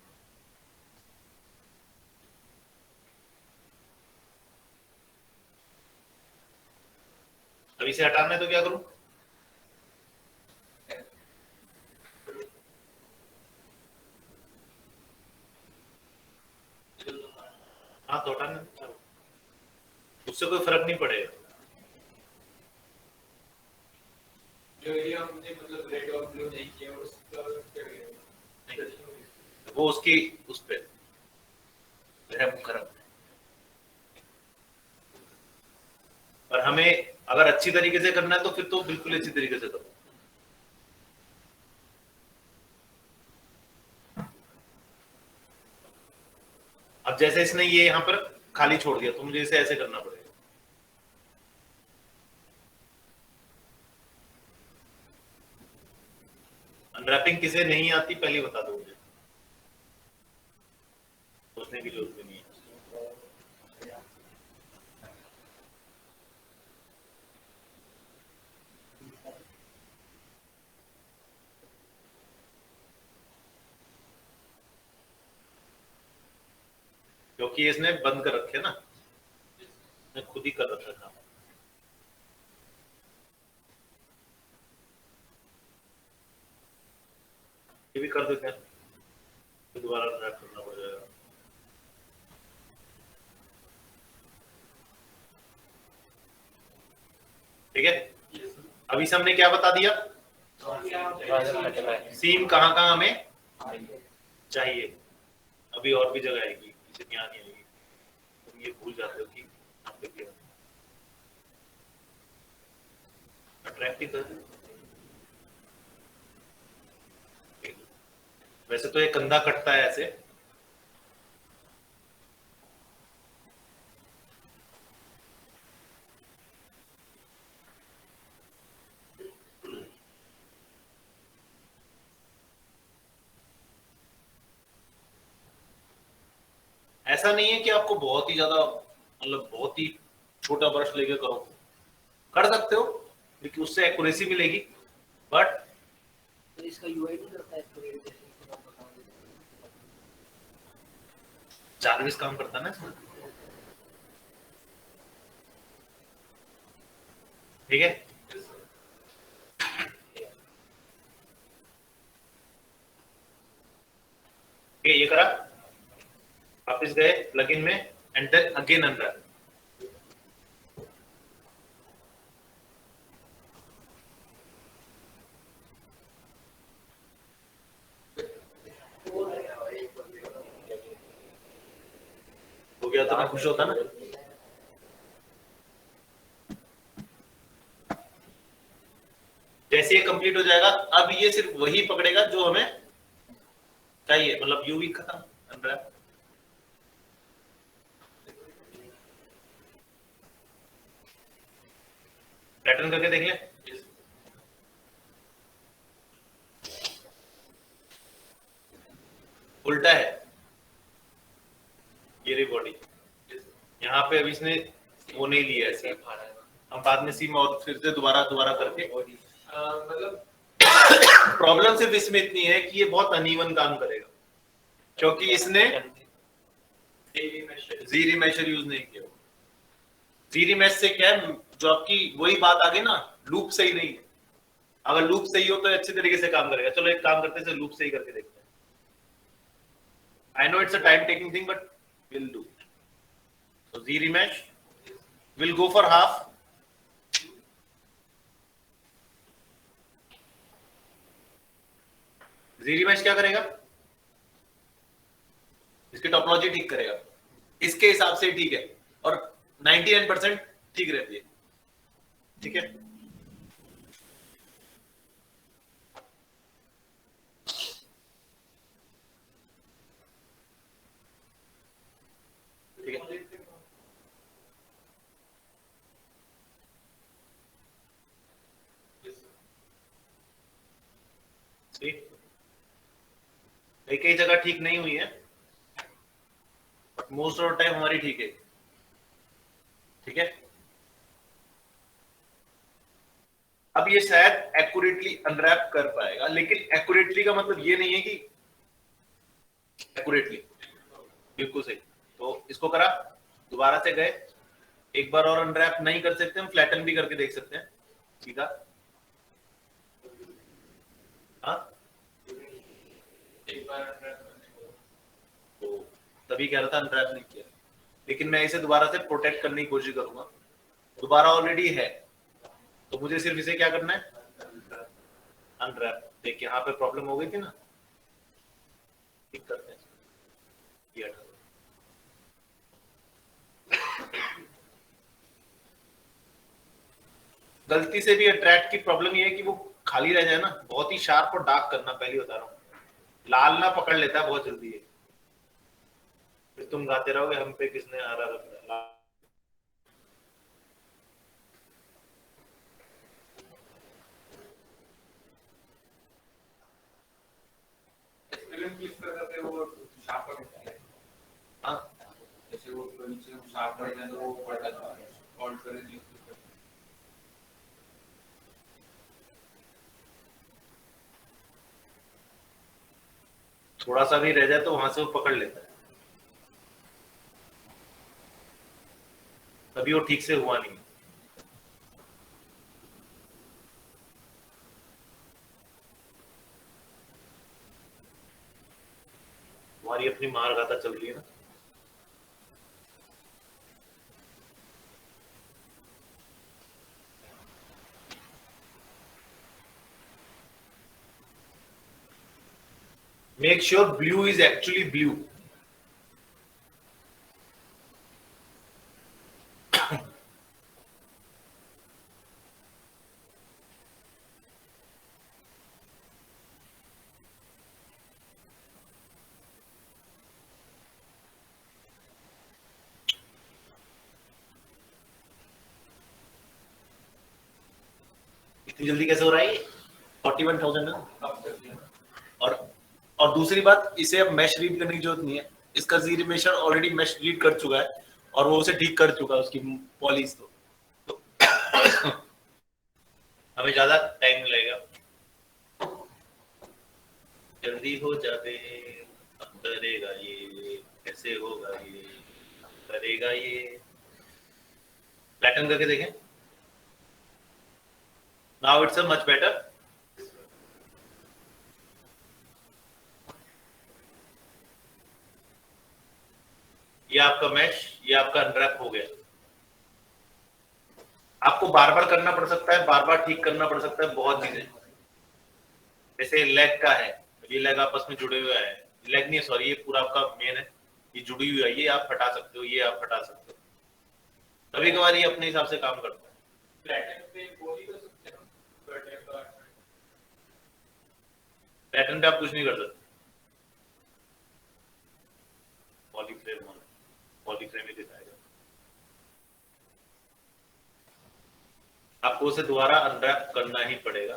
अब इसे हटाना है तो क्या करूं? हाँ तो हटाना है, उससे कोई फर्क नहीं पड़ेगा। जो एरिया हमने मतलब रेड और ब्लू नहीं किया उसका क्या करेंगे? वो उसकी उस पे रहम करम। और हमें अगर अच्छी तरीके से करना है तो फिर तो बिल्कुल अच्छी तरीके से करो। अब जैसे इसने ये यहाँ पर खाली छोड़ दिया तो मुझे इसे ऐसे करना पड़ेगा। अनरैपिंग किसे नहीं आती पहले बता दो मुझे, सोचने की जरूरत भी नहीं है। क्योंकि इसने बंद कर रखे ना, मैं खुद ही कर रखा था। ये भी कर देते हैं, फिर दोबारा ड्रैग करना पड़ जाएगा। ठीक है, अभी से हमने क्या बता दिया, सीम कहाँ कहाँ हमें चाहिए। अभी और भी जगह आएगी, इसे यहाँ नहीं आएगी, तुम ये भूल जाते हो कि यहाँ पे क्या अट्रैक्टिव कर। वैसे तो ये कंधा कटता है ऐसे, ऐसा नहीं है कि आपको बहुत ही ज्यादा मतलब बहुत ही छोटा ब्रश लेके करो, कर सकते हो लेकिन उससे एक्यूरेसी मिलेगी। बट तो इसका यूआई नहीं करता है तो जैसे कि आप बता रहे चार्विस काम करता है ना इसमें। ठीक है, ये करा, वापस गए प्लगइन में एंड देन अगेन अनरैप। हो गया तो मैं खुश होता ना। जैसे ये कंप्लीट हो जाएगा, अब ये सिर्फ वही पकड़ेगा जो हमें चाहिए, मतलब यूवी खत्म अनरैप। पैटर्न करके देख ले, उल्टा है ये रही बॉडी। यहाँ पे अभी इसने वो नहीं लिया है, ऐसे हम बाद में सीम और फिर से दोबारा दोबारा करके। मतलब प्रॉब्लम सिर्फ इसमें इतनी है कि ये बहुत अनइवन काम करेगा क्योंकि इसने जीरी मैशर यूज नहीं किया। जीरी मैश से क्या है, जो आपकी वही बात आ गई ना, लूप सही नहीं है। अगर लूप सही हो तो अच्छी तरीके से काम करेगा। चलो एक काम करते हैं, लूप सही करके देखते हैं। I know it's a time taking thing but will do. So Z remesh will go for half. Z remesh क्या करेगा, इसकी टोपोलॉजी ठीक करेगा, इसके हिसाब से ठीक है और 99% ठीक रहती है। ठीक है, ठीक है। कई जगह ठीक नहीं हुई है, but most of the time हमारी ठीक है। ठीक है, अब ये शायद एक्यूरेटली अनरैप कर पाएगा, लेकिन एक्यूरेटली का मतलब ये नहीं है कि एक्यूरेटली बिल्कुल सही। तो इसको करा, दोबारा से गए, एक बार और अनरैप नहीं कर सकते, हम फ्लैटन भी करके देख सकते हैं। ठीक है, हाँ एक बार unwrap करने को। तो तभी कह रहा था अनरैप नहीं किया, लेकिन मैं इसे दोबारा से प्रोटेक्ट करने की कोशिश करूंगा। दोबारा ऑलरेडी है, तो मुझे सिर्फ इसे क्या करना है, अनरैप। देखिए यहाँ पे प्रॉब्लम हो गई थी ना, ठीक करते हैं, ये हटा दो। गलती से भी अट्रैक्ट की प्रॉब्लम ये है कि वो खाली रह जाए ना, बहुत ही शार्प और डार्क करना, पहले बता रहा हूँ, लाल ना पकड़ लेता है बहुत जल्दी है, फिर तुम गाते रहोगे हम पे किसने हरा रखा। एक्सपेरिमेंट किस तरह से वो शार्प करते हैं? हाँ, जैसे वो नीचे शार्प करते हैं तो वो बढ़ जाता है, और करें यूज करते हैं। थोड़ा सा भी रह जाए तो वहां से वो पकड़ लेता है, तभी वो ठीक से हुआ नहीं। हमारी अपनी मार गाता चल रही है ना। Make sure blue is actually blue. इतनी जल्दी कैसे हो रहा है? 41,000 ना। अब कर दिया। और दूसरी बात, इसे अब मैश रीड करने की जरूरत नहीं है, इसका जीरिमेशन ऑलरेडी मैश रीड कर चुका है और वो उसे ठीक कर चुका है उसकी पॉलिश। तो हमें ज्यादा टाइम नहीं लगेगा, जल्दी हो जाते। अब करेगा ये, कैसे होगा ये, करेगा ये। पैटर्न करके देखें, now it's a much better. ये आपका मैश, ये आपका अनरैप हो गया। आपको बार बार करना पड़ सकता है, बार बार ठीक करना पड़ सकता है, बहुत चीजें। जैसे लेग का है, ये लेग आपस में जुड़े हुए हैं, लेग नहीं सॉरी, ये पूरा आपका मेन है, ये जुड़ी हुई है, ये आप हटा सकते हो, ये आप हटा सकते हो। कभी कभार ये अपने हिसाब से काम करता है। पैटर्न पे गोली कर सकते हैं, पैटर्न पे आप कुछ नहीं कर सकते, पॉलीफ्रेम ही दिखाएगा। आपको उसे दोबारा अनरैप करना ही पड़ेगा।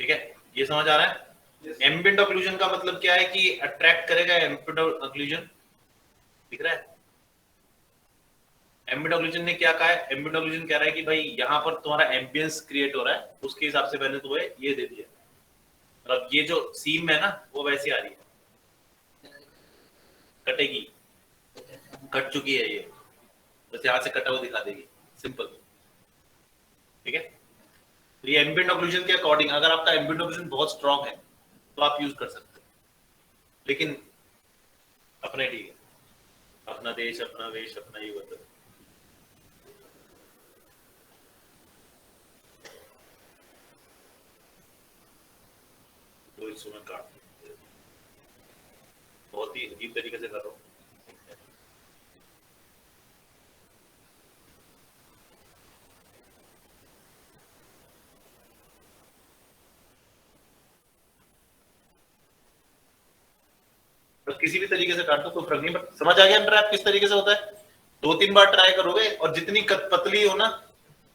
ठीक है, ये समझ आ रहा है? एम्बिएंट ऑक्लूजन का मतलब क्या है कि अट्रैक्ट करेगा एम्बिएंट ऑक्लूजन, दिख रहा है? एम्बिएंट ऑक्लूजन ने क्या कहा है? एम्बिएंट ऑक्लूजन कह रहा है कि भाई यहाँ पर तुम्हारा एम्बियंस क्रिएट हो रहा है, उसके हिसाब से मैंने तुम्हें ये दे दिया। मतलब ये जो सीम है ना, वो वैसे आ रही है, कटेगी, कट चुकी है ये, बस यहाँ से कटा हुआ दिखा देगी, सिंपल। ठीक है, तो ये एम्बिएंट ऑक्लूजन के अकॉर्डिंग, अगर आपका एम्बिएंट ऑक्लूजन बहुत स्ट्रांग है तो आप यूज कर सकते हो, लेकिन अपने ठीक है, अपना देश अपना वेश अपना ही वतन। तो इसमें काट बहुत ही अजीब तरीके से कर रहा हूँ। तो किसी भी तरीके से काट दो तो फर्क नहीं, बट समझ आ गया अनरैप किस तरीके से होता है? 2-3 बार ट्राई करोगे और जितनी पतली हो ना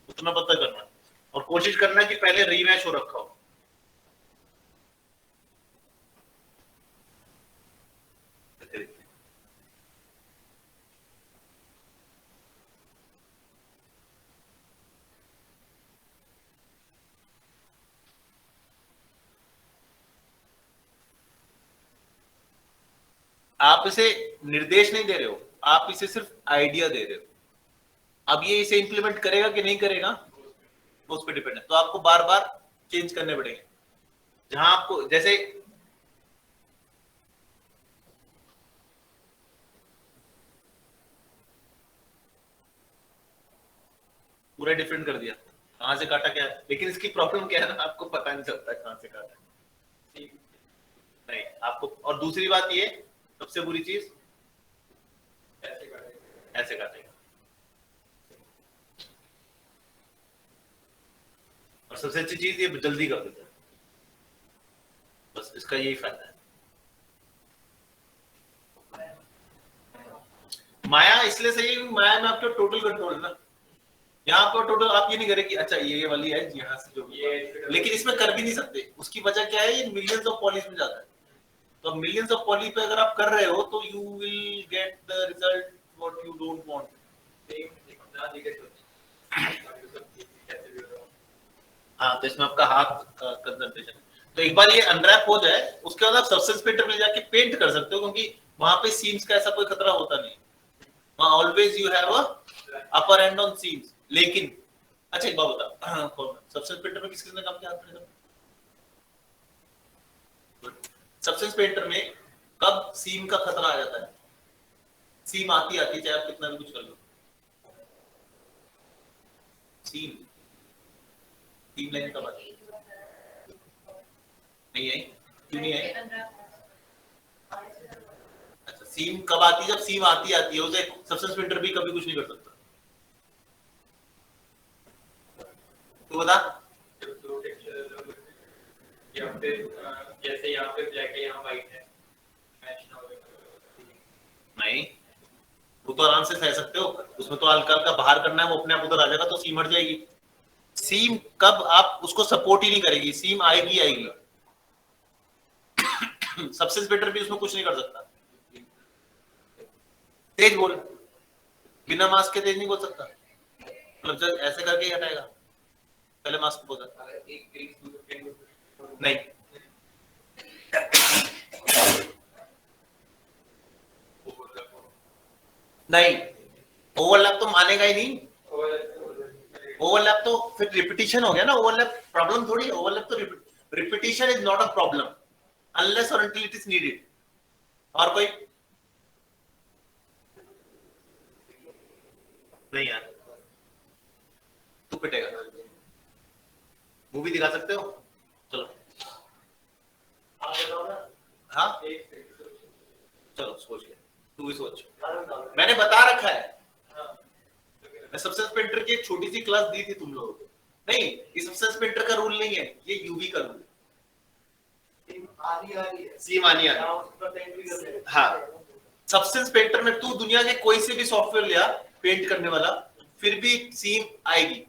उतना पतला करना, और कोशिश करना कि पहले रीमैश हो रखा हो। आप इसे निर्देश नहीं दे रहे हो, आप इसे सिर्फ आइडिया दे रहे हो। अब ये इसे इंप्लीमेंट करेगा कि नहीं करेगा उस पर डिपेंड है, तो आपको बार बार चेंज करने पड़ेंगे। जहां आपको जैसे पूरा डिफरेंट कर दिया, कहां से काटा क्या है, लेकिन इसकी प्रॉब्लम क्या है ना, आपको पता नहीं चलता कहां से काटा नहीं आपको। और दूसरी बात ये सबसे बुरी चीज, ऐसे काटेगा। और सबसे अच्छी चीज ये जल्दी कर देता है, बस इसका यही फायदा है। माया इसलिए सही है, माया में आपका टोटल कंट्रोल है ना। यहाँ पर टोटल आप ये नहीं करे कि अच्छा ये वाली है यहाँ से जो ये, लेकिन इसमें कर भी नहीं सकते। उसकी वजह क्या है, ये मिलियंस ऑफ पॉलीज में जाता है। तो मिलियंस ऑफ पॉली पे अगर आप कर रहे हो तो you will get the result what you don't want. हाँ, तो इसमें आपका हाथ कंसंट्रेशन। तो एक बार ये अनरैप हो जाए उसके बाद आप सबसेंस पेंटर में जाके पेंट कर सकते हो, क्योंकि वहां पे सीम्स का ऐसा कोई खतरा होता नहीं। वहां always you have a upper and on seems. लेकिन अच्छा एक बात बता, सबसेंस पेंटर में किसने काम किया आपने? सबसेंस पेंटर में कब सीम का खतरा आ जाता है? सीम आती चाहे आप कितना भी कुछ कर लो, सीम लाइन कब आती नहीं आई? क्यों नहीं आई? अच्छा, सीम कब आती है? जब सीम आती है उसे सबसेंस पेंटर भी कभी कुछ नहीं कर सकता। तो बता, जैसे यहाँ पे ब्लैक है, यहाँ व्हाइट है, मैच ना हो नहीं वो तो आराम से सह सकते हो, उसमें तो हल्का हल्का बाहर करना है, वो अपने आप उधर आ जाएगा तो सीम हट जाएगी। सीम कब आप उसको सपोर्ट ही नहीं करेगी, सीम आएगी। सबसेंस पेंटर भी उसमें कुछ नहीं कर सकता। तेज बोल, बिना मास्क के तेज नहीं बोल सकता, मतलब जब ऐसे करके ही हटाएगा। पहले मास्क बोल नहीं, नहीं ओवरलैप तो मानेगा ही नहीं। ओवरलैप तो फिर रिपीटिशन हो गया ना। ओवरलैप प्रॉब्लम थोड़ी, ओवरलैप तो repetition is not a problem unless और अनटिल इट इज नीडेड। और कोई नहीं यार, तू पिटेगा। मूवी दिखा सकते हो? चलो हाँ चलो सोच ले, तू भी सोच। मैंने बता रखा है, मैं सबसेंस पेंटर की एक छोटी सी क्लास दी थी तुम लोगों को। नहीं, ये सबसेंस पेंटर का रूल नहीं है, ये यूवी का रूल है। सीम आनी है हाँ। सबसेंस पेंटर में तू दुनिया के कोई से भी सॉफ्टवेयर लिया पेंट करने वाला, फिर भी सीम आएगी।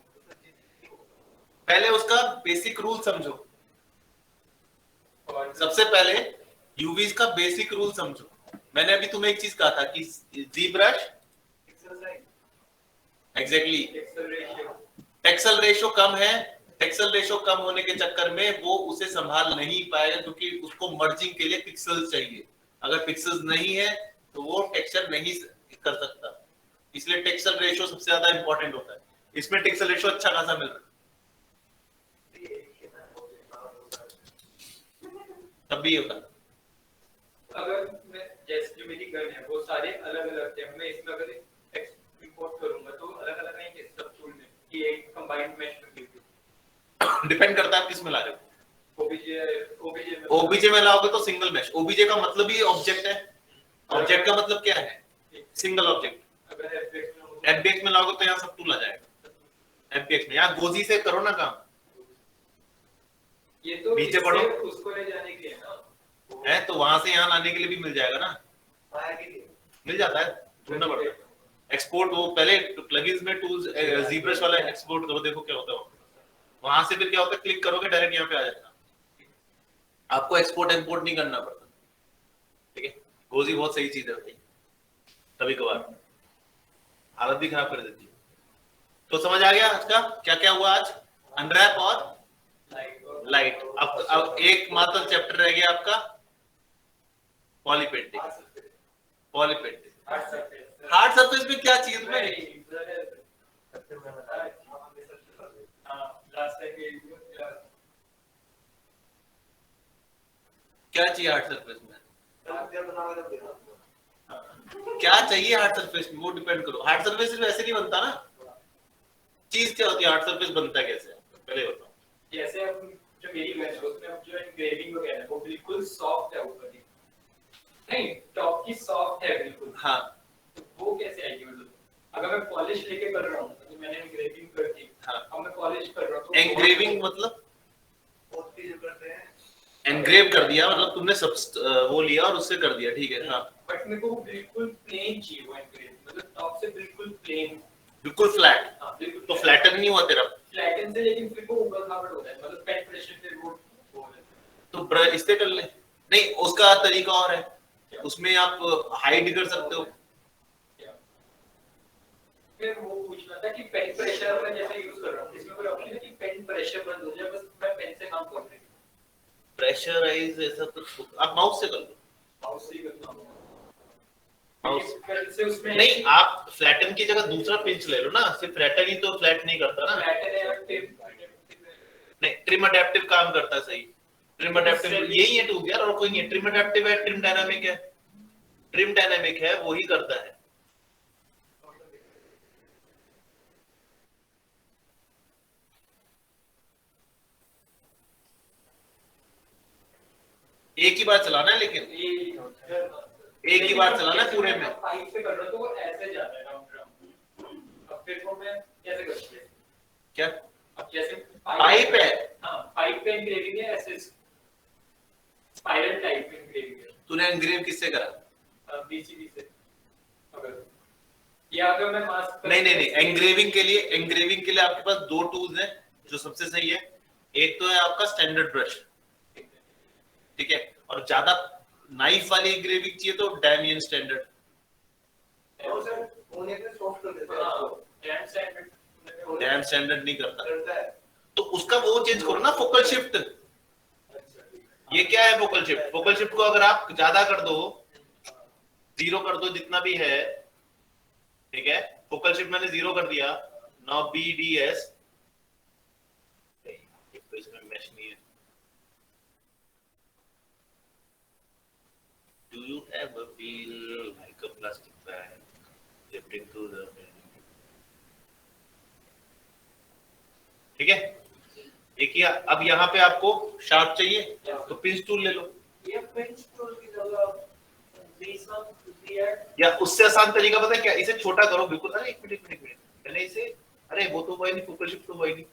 पहले उसका बेसिक रूल समझो। सबसे पहले यूवीज का बेसिक रूल समझो। मैंने अभी तुम्हें एक चीज कहा था कि जी ब्रश एग्जैक्टली टेक्सल रेशियो कम है। टेक्सल रेशियो कम होने के चक्कर में वो उसे संभाल नहीं पाएगा, क्योंकि उसको मर्जिंग के लिए पिक्सेल्स चाहिए। अगर पिक्सेल्स नहीं है तो वो टेक्सचर नहीं कर सकता, इसलिए टेक्सल रेशियो सबसे ज्यादा इंपॉर्टेंट होता है। इसमें टेक्सल रेशियो अच्छा खासा मिल रहा है, तब भी होता। अगर मैं जैसे जो मेरी गन है वो सारे अलग अलग थे, मैं इसमें अगर इंपोर्ट करूंगा तो अलग अलग नहीं है सब टूल में कि एक कंबाइंड मैश कर दूंगी। डिपेंड करता है किस में ला रहे हो। ओबीजे में लाओगे तो सिंगल मैश। ओबीजे का मतलब ही ऑब्जेक्ट है। ऑब्जेक्ट का मतलब क्या है? Single object. अगर एफबीएक्स में लाओगे तो यहाँ सब टूल आ जाएगा। एफबीएक्स में यहाँ गोजी से करो ना काम, ये तो नीचे पढ़ो उसको ले जाने के लिए ना है, तो वहां से यहाँ लाने के लिए भी मिल जाएगा ना, मिल जाता है, ढूंढना पड़ता है। एक्सपोर्ट वो पहले प्लगइन्स में टूल्स जीब्रश वाला एक्सपोर्ट करो, देखो क्या होता है वहां से फिर क्या होता है, क्लिक करोगे डायरेक्ट यहाँ पे आ जाएगा, आपको एक्सपोर्ट इंपोर्ट नहीं करना पड़ता। ठीक है, गोजी बहुत सही चीज है भाई, कभी कभार हालत भी खराब कर देती है। तो समझ आ गया आज का क्या क्या हुआ आज, अनरैप और लाइट। अब एक मात्र चैप्टर रह गया आपका पॉलीपेंटिंग। पॉलीपेंटिंग हार्ड सरफेस में क्या चीज में क्या चाहिए हार्ड सरफेस में, क्या चाहिए हार्ड सरफेस में, वो डिपेंड करो। हार्ड सरफेस वैसे नहीं बनता ना, चीज क्या होती है, हार्ड सरफेस बनता है कैसे, पहले बताओ। जैसे अब जो मेरी इमेज है उसमें अब जो एनग्रेविंग वगैरह है वो बिल्कुल सॉफ्ट है ऊपर की, नहीं टॉप की सॉफ्ट है बिल्कुल। हाँ तो वो कैसे आएगी, मतलब अगर मैं पॉलिश लेके कर रहा हूँ तो मैंने एनग्रेविंग कर दी, हाँ अब मैं पॉलिश कर रहा हूँ तो एनग्रेविंग मतलब एनग्रेव कर दिया, मतलब तुमने सब वो लिया और उससे कर दिया, ठीक है। हाँ बट मेरे को वो बिल्कुल प्लेन चाहिए वो एनग्रेविंग, मतलब टॉप से बिल्कुल प्लेन, बिल्कुल फ्लैट, हाँ बिल्कुल तो फ्लैटन नहीं हुआ तेरा, फ्लैटन से, लेकिन फिर वो ऊपर खावट होता है, मतलब पेन प्रेशर से वो हो जाता है। तो इससे कर ले। नहीं, उसका तरीका और है, उसमें आप हाइड कर सकते हो। फिर वो पूछना था कि पेन प्रेशर मैं जैसे यूज कर रहा हूँ इसमें कोई ऑप्शन है कि पेन प्रेशर बंद हो जाए, बस मैं पेन से काम कर रही हूँ, प्रेशराइज ऐसा कुछ आप माउस से कर लो, माउस से ही करता हूँ। माउस पेन से उसमें नहीं, आप फ्लैटन की जगह दूसरा पिंच ले लो ना, सिर्फ फ्लैटन ही तो फ्लैट नहीं करता ना। फ्लैटन है और टिप नहीं, ट्रिम अडेप्टिव काम करता है, सही। ट्रिम अडेप्टिव यही है टूल यार, और कोई नहीं है। ट्रिम अडेप्टिव है, ट्रिम डायनामिक है, ट्रिम डायनामिक है, वो ही करता है। एक ही बार चलाना है, लेकिन एक ही बार चलाना है पूरे में। पाइप से कर रहा हूँ तो वो ऐसे जाता है राउंड राउंड। अब फिर वो मैं कैसे करती है, क्या अब जैसे पाइप है, हाँ पाइप पे एनग्रेविंग है, ऐसे स्पाइरल टाइप में एनग्रेविंग है। तूने एनग्रेव किससे करा? बीसीबी से। अगर या अगर मैं मास्क नहीं नहीं नहीं, एनग्रेविंग के लिए आपके पास दो टूल्स हैं जो सबसे सही है। एक तो है आपका स्टैंडर्ड ब्रश, ठीक है, और ज्यादा नाइफ वाली एनग्रेविंग चाहिए तो डैमियन स्टैंडर्ड। डैम स्टैंडर्ड नहीं करता, तो उसका वो चेंज करो ना, फोकल शिफ्ट। ये क्या है फोकल शिफ्ट? फोकल शिफ्ट को अगर आप ज्यादा कर दो, 0 कर दो, जितना भी है, ठीक है, फोकल शिफ्ट मैंने 0 कर दिया। नाउ BDS, तो इसमें मैश नहीं है। Do you ever feel like a plastic bag drifting through the wind? ठीक है, एक ही। अब यहाँ पे आपको शार्प चाहिए तो पिंच टूल ले लो, ये पिंच टूल की जगह बेसन दिया या उससे आसान तरीका पता है क्या, इसे छोटा करो बिल्कुल। अरे एक मिनट पहले इसे, अरे वो तो वही नहीं, फोकल शिफ्ट तो वही नहीं,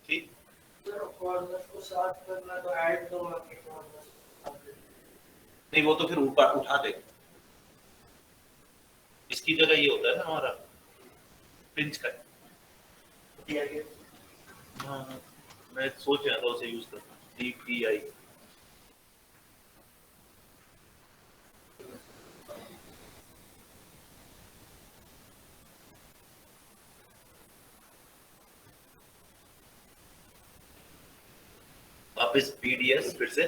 ठीक। कॉर्नर्स को साफ करना तो ऐड दो आपके कॉर्नर्स। नहीं, वो तो फिर ऊपर उठा दे। इसकी जगह ये होता है ना हमारा पिंच का। दिया गया। हाँ, मैं सोच रहा था उसे यूज करना, DPI। वापस BDS फिर से,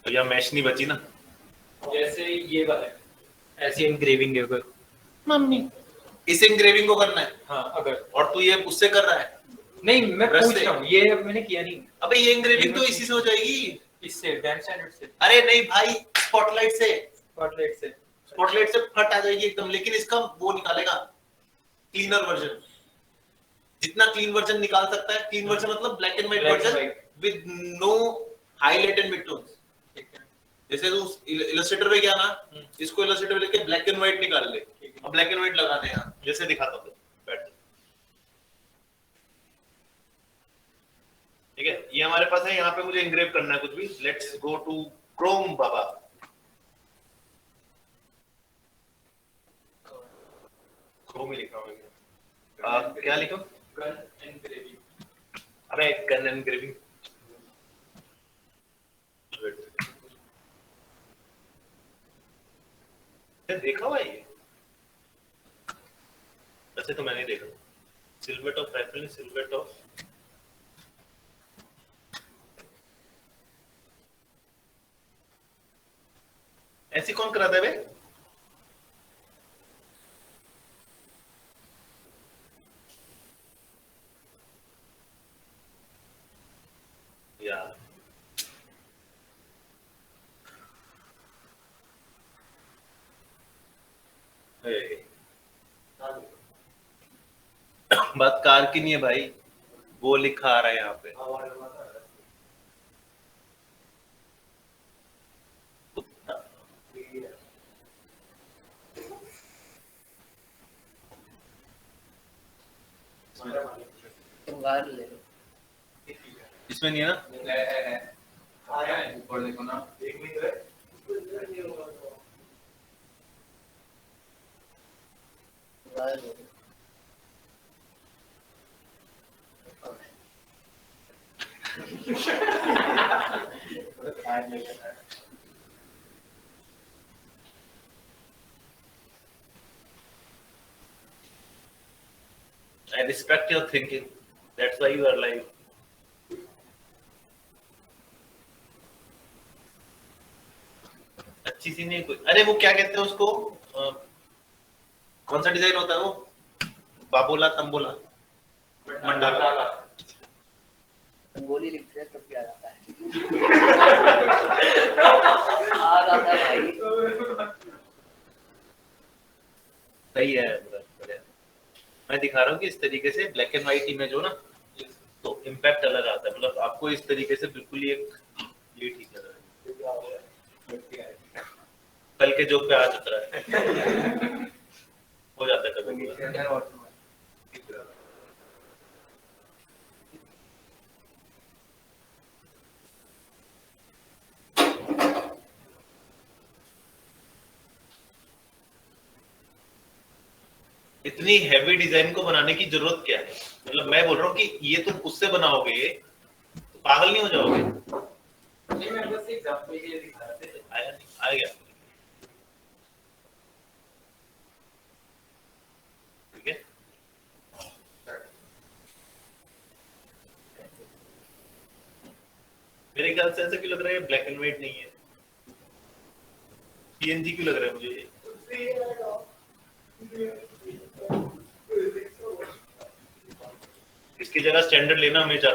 तो यहाँ मैश नहीं बची ना। जैसे ये वाला है, ऐसी एनग्रेविंग है अगर मम्मी इस एनग्रेविंग को करना है, हाँ अगर, और तू ये उससे कर रहा है। नहीं मैं ब्रश पूछ से। रहा हूँ, ये मैंने किया नहीं, अबे ये एनग्रेविंग तो इसी से हो जाएगी। इससे डैम स्टैंडर्ड से, अरे नहीं भाई, स्पॉटलाइट से, स्पॉटलाइट से। स्पॉटलाइट से फट आ जाएगी एकदम, लेकिन इसका वो निकालेगा क्लीनर वर्जन। जितना क्लीन वर्जन निकाल सकता है, क्लीन वर्जन मतलब black and white Black and version white। With no highlight and midtones. ठीक है, जैसे तू इलस्ट्रेटर में गया ना, इसको इलस्ट्रेटर में लेके ब्लैक एंड व्हाइट निकाल ले, अब ब्लैक एंड व्हाइट लगा दे यहाँ, जैसे दिखाता हूँ, बैठ। ठीक है, ये हमारे पास है। यहाँ पे मुझे एनग्रेव करना है कुछ भी। लेट्स गो टू क्रोम बाबा। वो में लिखा होगा क्या लिखो गन एनग्रेविंग। अबे गन एनग्रेविंग देखा हुआ है ये वैसे तो मैंने देखा silhouette of rifle silhouette of ऐसी कौन कराता है बे यार बात कार की नहीं है भाई वो लिखा आ रहा है यहाँ पे तुम गार ले लो। इसमें नहीं है ना आया है ऊपर देखो ना। एक मिनट है गार ले लो। I respect your thinking. That's why you are alive. अच्छी सी नहीं कोई अरे वो क्या कहते हैं उसको कौन सा डिजाइन होता है वो बाबोला तंबोला मंडाला रंगोली लिखते हैं तब क्या आता है आ जाता है भाई। सही है बढ़िया मैं दिखा रहा हूँ कि इस तरीके से ब्लैक एंड व्हाइट इमेज हो ना तो इम्पैक्ट अलग आता है मतलब आपको इस तरीके से बिल्कुल ही एक ये ठीक लग रहा है कल के जोक पे आ जाता है हो जाता है कभी इतनी हैवी डिजाइन को बनाने की जरूरत क्या है मतलब मैं बोल रहा हूँ कि ये तुम उससे बनाओगे तो पागल नहीं हो जाओगे नहीं मैं बस एग्जांपल के लिए दिखा रहा था। आ गया ठीक है मेरे ख्याल से ऐसा क्यों लग रहा है ब्लैक एंड व्हाइट नहीं है पीएनजी क्यों लग रहा है मुझे ये इसकी जगह स्टैंडर्ड लेना हमेशा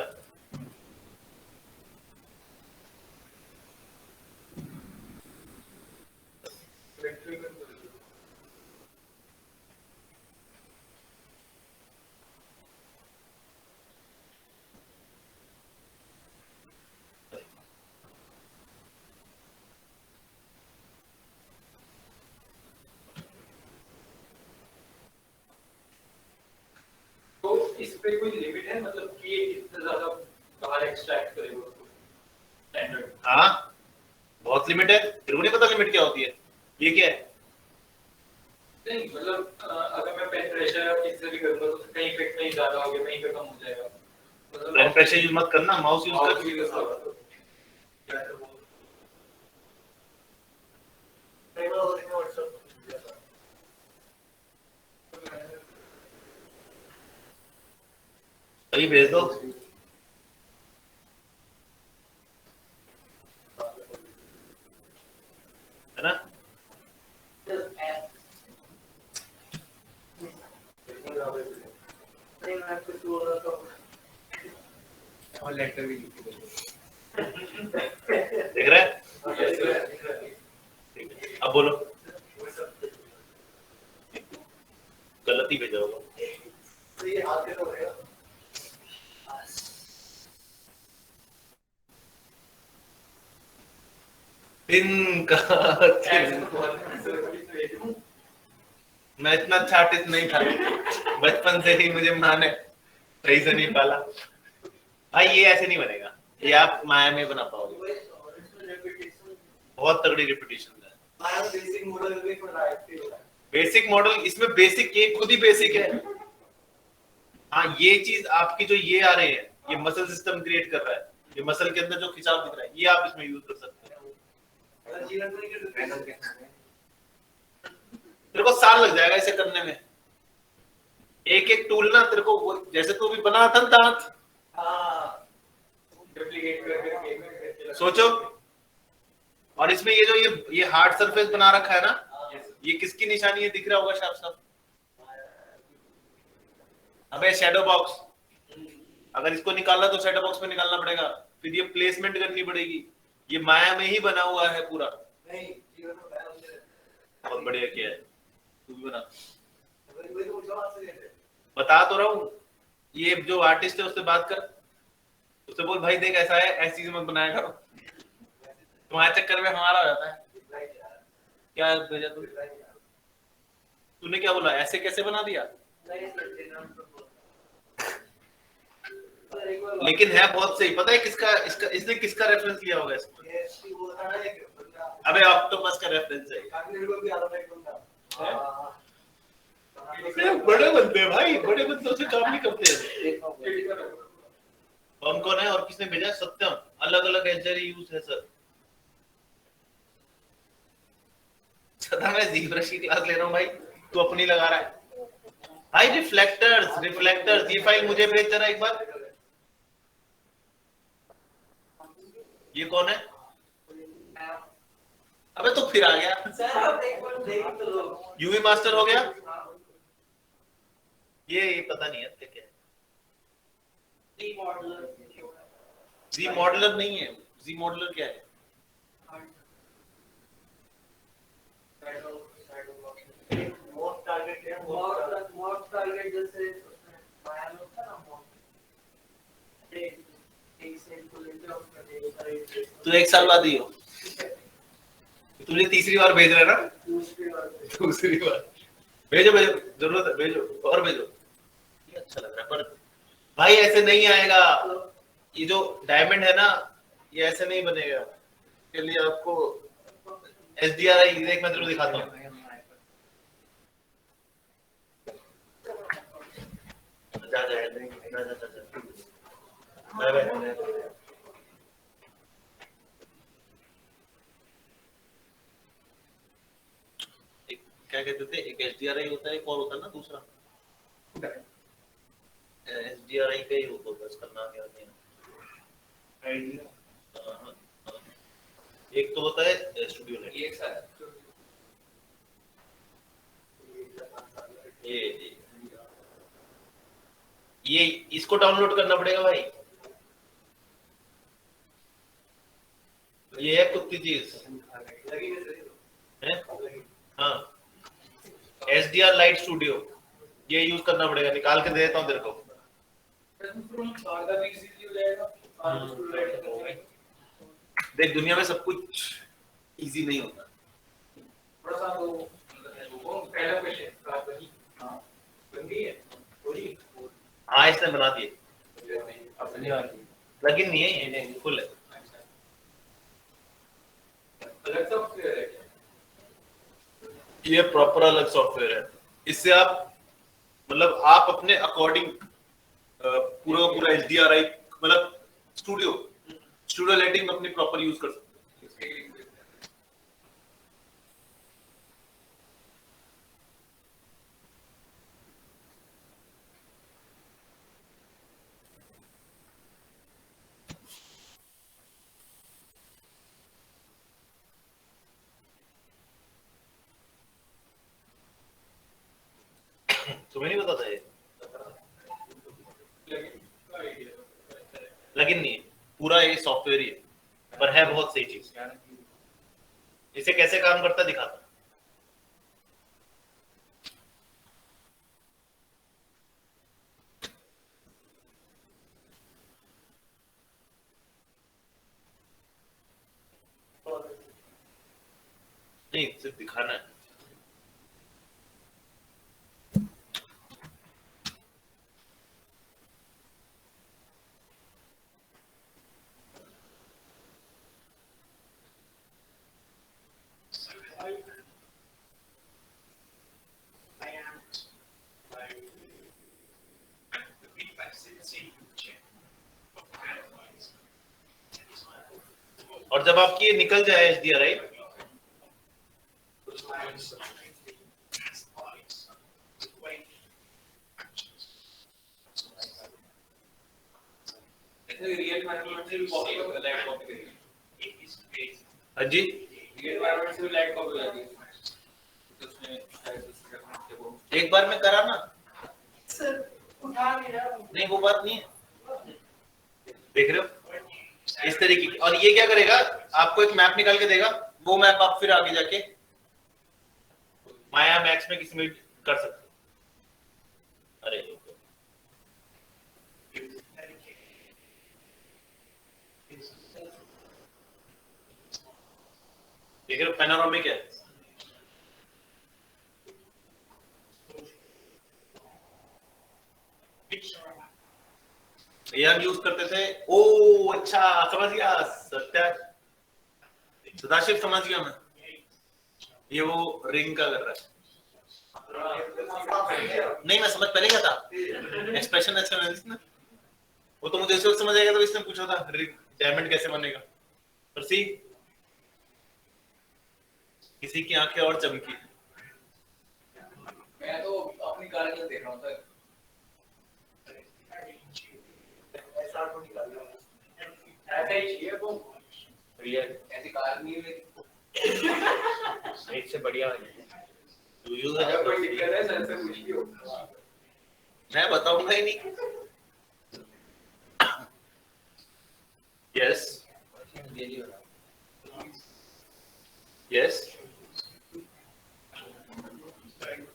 तो इस पे कोई लिमिट है मतलब कि ये इतना ज्यादा बाहर एक्सट्रैक्ट करेगा उसको स्टैंडर्ड। हाँ बहुत लिमिट है तेरे को नहीं पता लिमिट क्या होती है ये क्या है नहीं मतलब अगर मैं पेन प्रेशर इससे भी करूंगा तो कहीं पे कहीं ज्यादा हो गया कहीं पे कम हो जाएगा मतलब ब्लड प्रेशर यूज मत करना माउस यूज कर सही भेज दो है ना और लेटर भी लिख दो देख रहा है अब बोलो गलत ही भेजा होगा ये हाथ के तो रहेगा इनका मैं इतना अच्छा आर्टिस्ट नहीं था बचपन से ही मुझे माँ ने सही से नहीं पाला भाई ये ऐसे नहीं बनेगा ये आप माया में बना पाओगे बहुत तगड़ी रिपीटेशन है I am facing model with variety. Basic model, इसमें बेसिक ये खुद ही बेसिक है। हाँ, ये चीज आपकी जो ये आ रही है, ये मसल सिस्टम क्रिएट कर रहा है, ये मसल के अंदर जो खिंचाव दिख रहा है, ये आप इसमें यूज कर सकते हैं। तेरे को साल लग जाएगा इसे करने में। एक एक टूल ना तेरे को जैसे तू भी बना था दांत, डुप्लीकेट करके सोचो। और इसमें ये जो ये हार्ड सरफेस बना रखा है ना, ये किसकी निशानी है, दिख रहा होगा साफ साफ। अबे शैडो बॉक्स, अगर इसको निकालना तो शैडो बॉक्स में निकालना पड़ेगा, फिर ये प्लेसमेंट करनी पड़ेगी। ये माया में ही बना हुआ है पूरा। बहुत बढ़िया किया है, तू भी बना। बता तो रहा हूँ, ये जो आर्टिस्ट है उससे बात कर, उससे बोल भाई देख ऐसा है, ऐसी चीज मत बनाया करो, तुम्हारे चक्कर में हमारा हो जाता है। क्या भेजा तूने क्या बोला, ऐसे कैसे बना दिया? लेकिन है बहुत सही। पता है किसका, इसने किसका रेफरेंस लिया होगा इसमें? अबे ऑक्टोपस का रेफरेंस है। बड़े बनते हैं भाई, बड़े बंदों से काम नहीं करते हैं। कौन कौन है और किसने भेजा? सत्यम। अलग अलग एजेरी यूज है सर। सदा मैं जीब्रश की क्लास ले रहा हूँ भाई, तू अपनी लगा रहा है भाई। रिफ्लेक्टर्स ये फाइल मुझे भेज जरा एक बार। ये कौन है? अबे तो फिर आ गया, यूवी मास्टर हो गया। ये पता नहीं है क्या है। जी मॉडलर नहीं है, जी मॉडलर क्या है? तू एक साल बाद ही हो, तुझे तीसरी बार भेज रहे ना? दूसरी बार भेजो भेजो, जरूरत है भेजो और भेजो। ये अच्छा लग रहा है पर भाई ऐसे नहीं आएगा। ये जो डायमंड है ना, ये ऐसे नहीं बनेगा। के लिए आपको SDRI देख, मैं जरूर दिखाता हूँ। जा जा जा जा जा। क्या कहते थे, एक SDRI होता है, एक और होता है ना दूसरा। SDRI का ही होता है, इसका नाम याद नहीं है। एक तो होता है स्टूडियो लाइट, ये इसको डाउनलोड करना पड़ेगा भाई। ये है कुत्ती चीज है। हाँ, SDR लाइट स्टूडियो, ये यूज करना पड़ेगा। निकाल के दे देता हूँ तेरे को। देख दुनिया में सब कुछ इजी नहीं होता। हाँ इसने बना दिए, प्लगइन नहीं है ये, फुल है। ये प्रॉपर अलग सॉफ्टवेयर है। इससे आप मतलब आप अपने अकॉर्डिंग पूरा पूरा HDRI मतलब स्टूडियो लाइटिंग अपनी प्रॉपर यूज कर सकते हैं। तुम्हें नहीं पता था ये? प्लगइन नहीं है, पूरा ये सॉफ्टवेयर ही है, पर है बहुत सही चीज। इसे कैसे काम करता दिखाता। नहीं सिर्फ दिखाना है। और जब आपकी ये निकल जाए HDRI, रियल एनवायरनमेंट से भी कॉपी हो लाइट कॉपी करेगी। हाँ जी, रियल एनवायरनमेंट से भी लाइट कॉपी हो जाती है तो उसमें शायद उसके करने वो एक बार में करा ना, सर उठा लिया। नहीं वो बात नहीं है, देख रहे हो इस तरीके की। और ये क्या करेगा, आपको एक मैप निकाल के देगा, वो मैप आप फिर आगे जाके माया मैक्स में किसी में भी कर सकते हो। अरे देख रहे हो पैनोरामिक है, ये हम यूज करते थे। ओ अच्छा समझ गया, सत्या सदाशिव समझ गया मैं, ये वो रिंग का कर रहा है। नहीं मैं समझ पहले क्या था, एक्सप्रेशन अच्छा ना, वो तो मुझे इस वक्त समझ आएगा तो इसने पूछा था रिंग डायमंड कैसे बनेगा। पर सी किसी की आंखें और चमकी। मैं तो अपनी कार के लिए देख रहा हूँ सर। ऐसा ही चाहिए वो रियल ऐसी कार नहीं है एक से बढ़िया Do you अगर have कोई दिक्कत है सर से पूछिए। मैं बताऊंगा ही नहीं। यस यस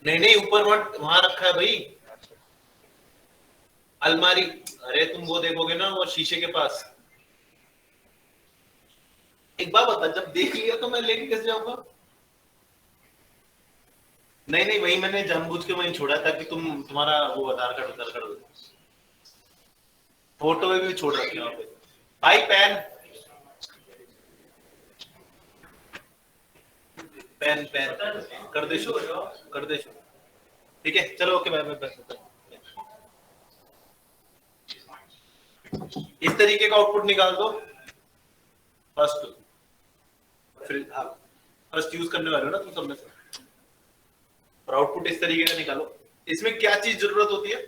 नहीं नहीं ऊपर वहां रखा है भाई अलमारी। अरे तुम वो देखोगे ना वो शीशे के पास। एक बार बता, जब देख लिया तो मैं लेके कैसे जाऊंगा? नहीं नहीं वही मैंने जानबूझ के वहीं छोड़ा ताकि तुम्हारा वो आधार कार्ड फोटो में भी छोड़ रखे वहां पे। भाई पेन पेन पेन कर दे शो ठीक है चलो ओके बाय बाय। इस तरीके का आउटपुट निकाल दो फर्स्ट, फिर फर्स्ट यूज करने वाले हो ना तुम सब में से, और आउटपुट इस तरीके का निकालो। इसमें क्या चीज जरूरत होती है?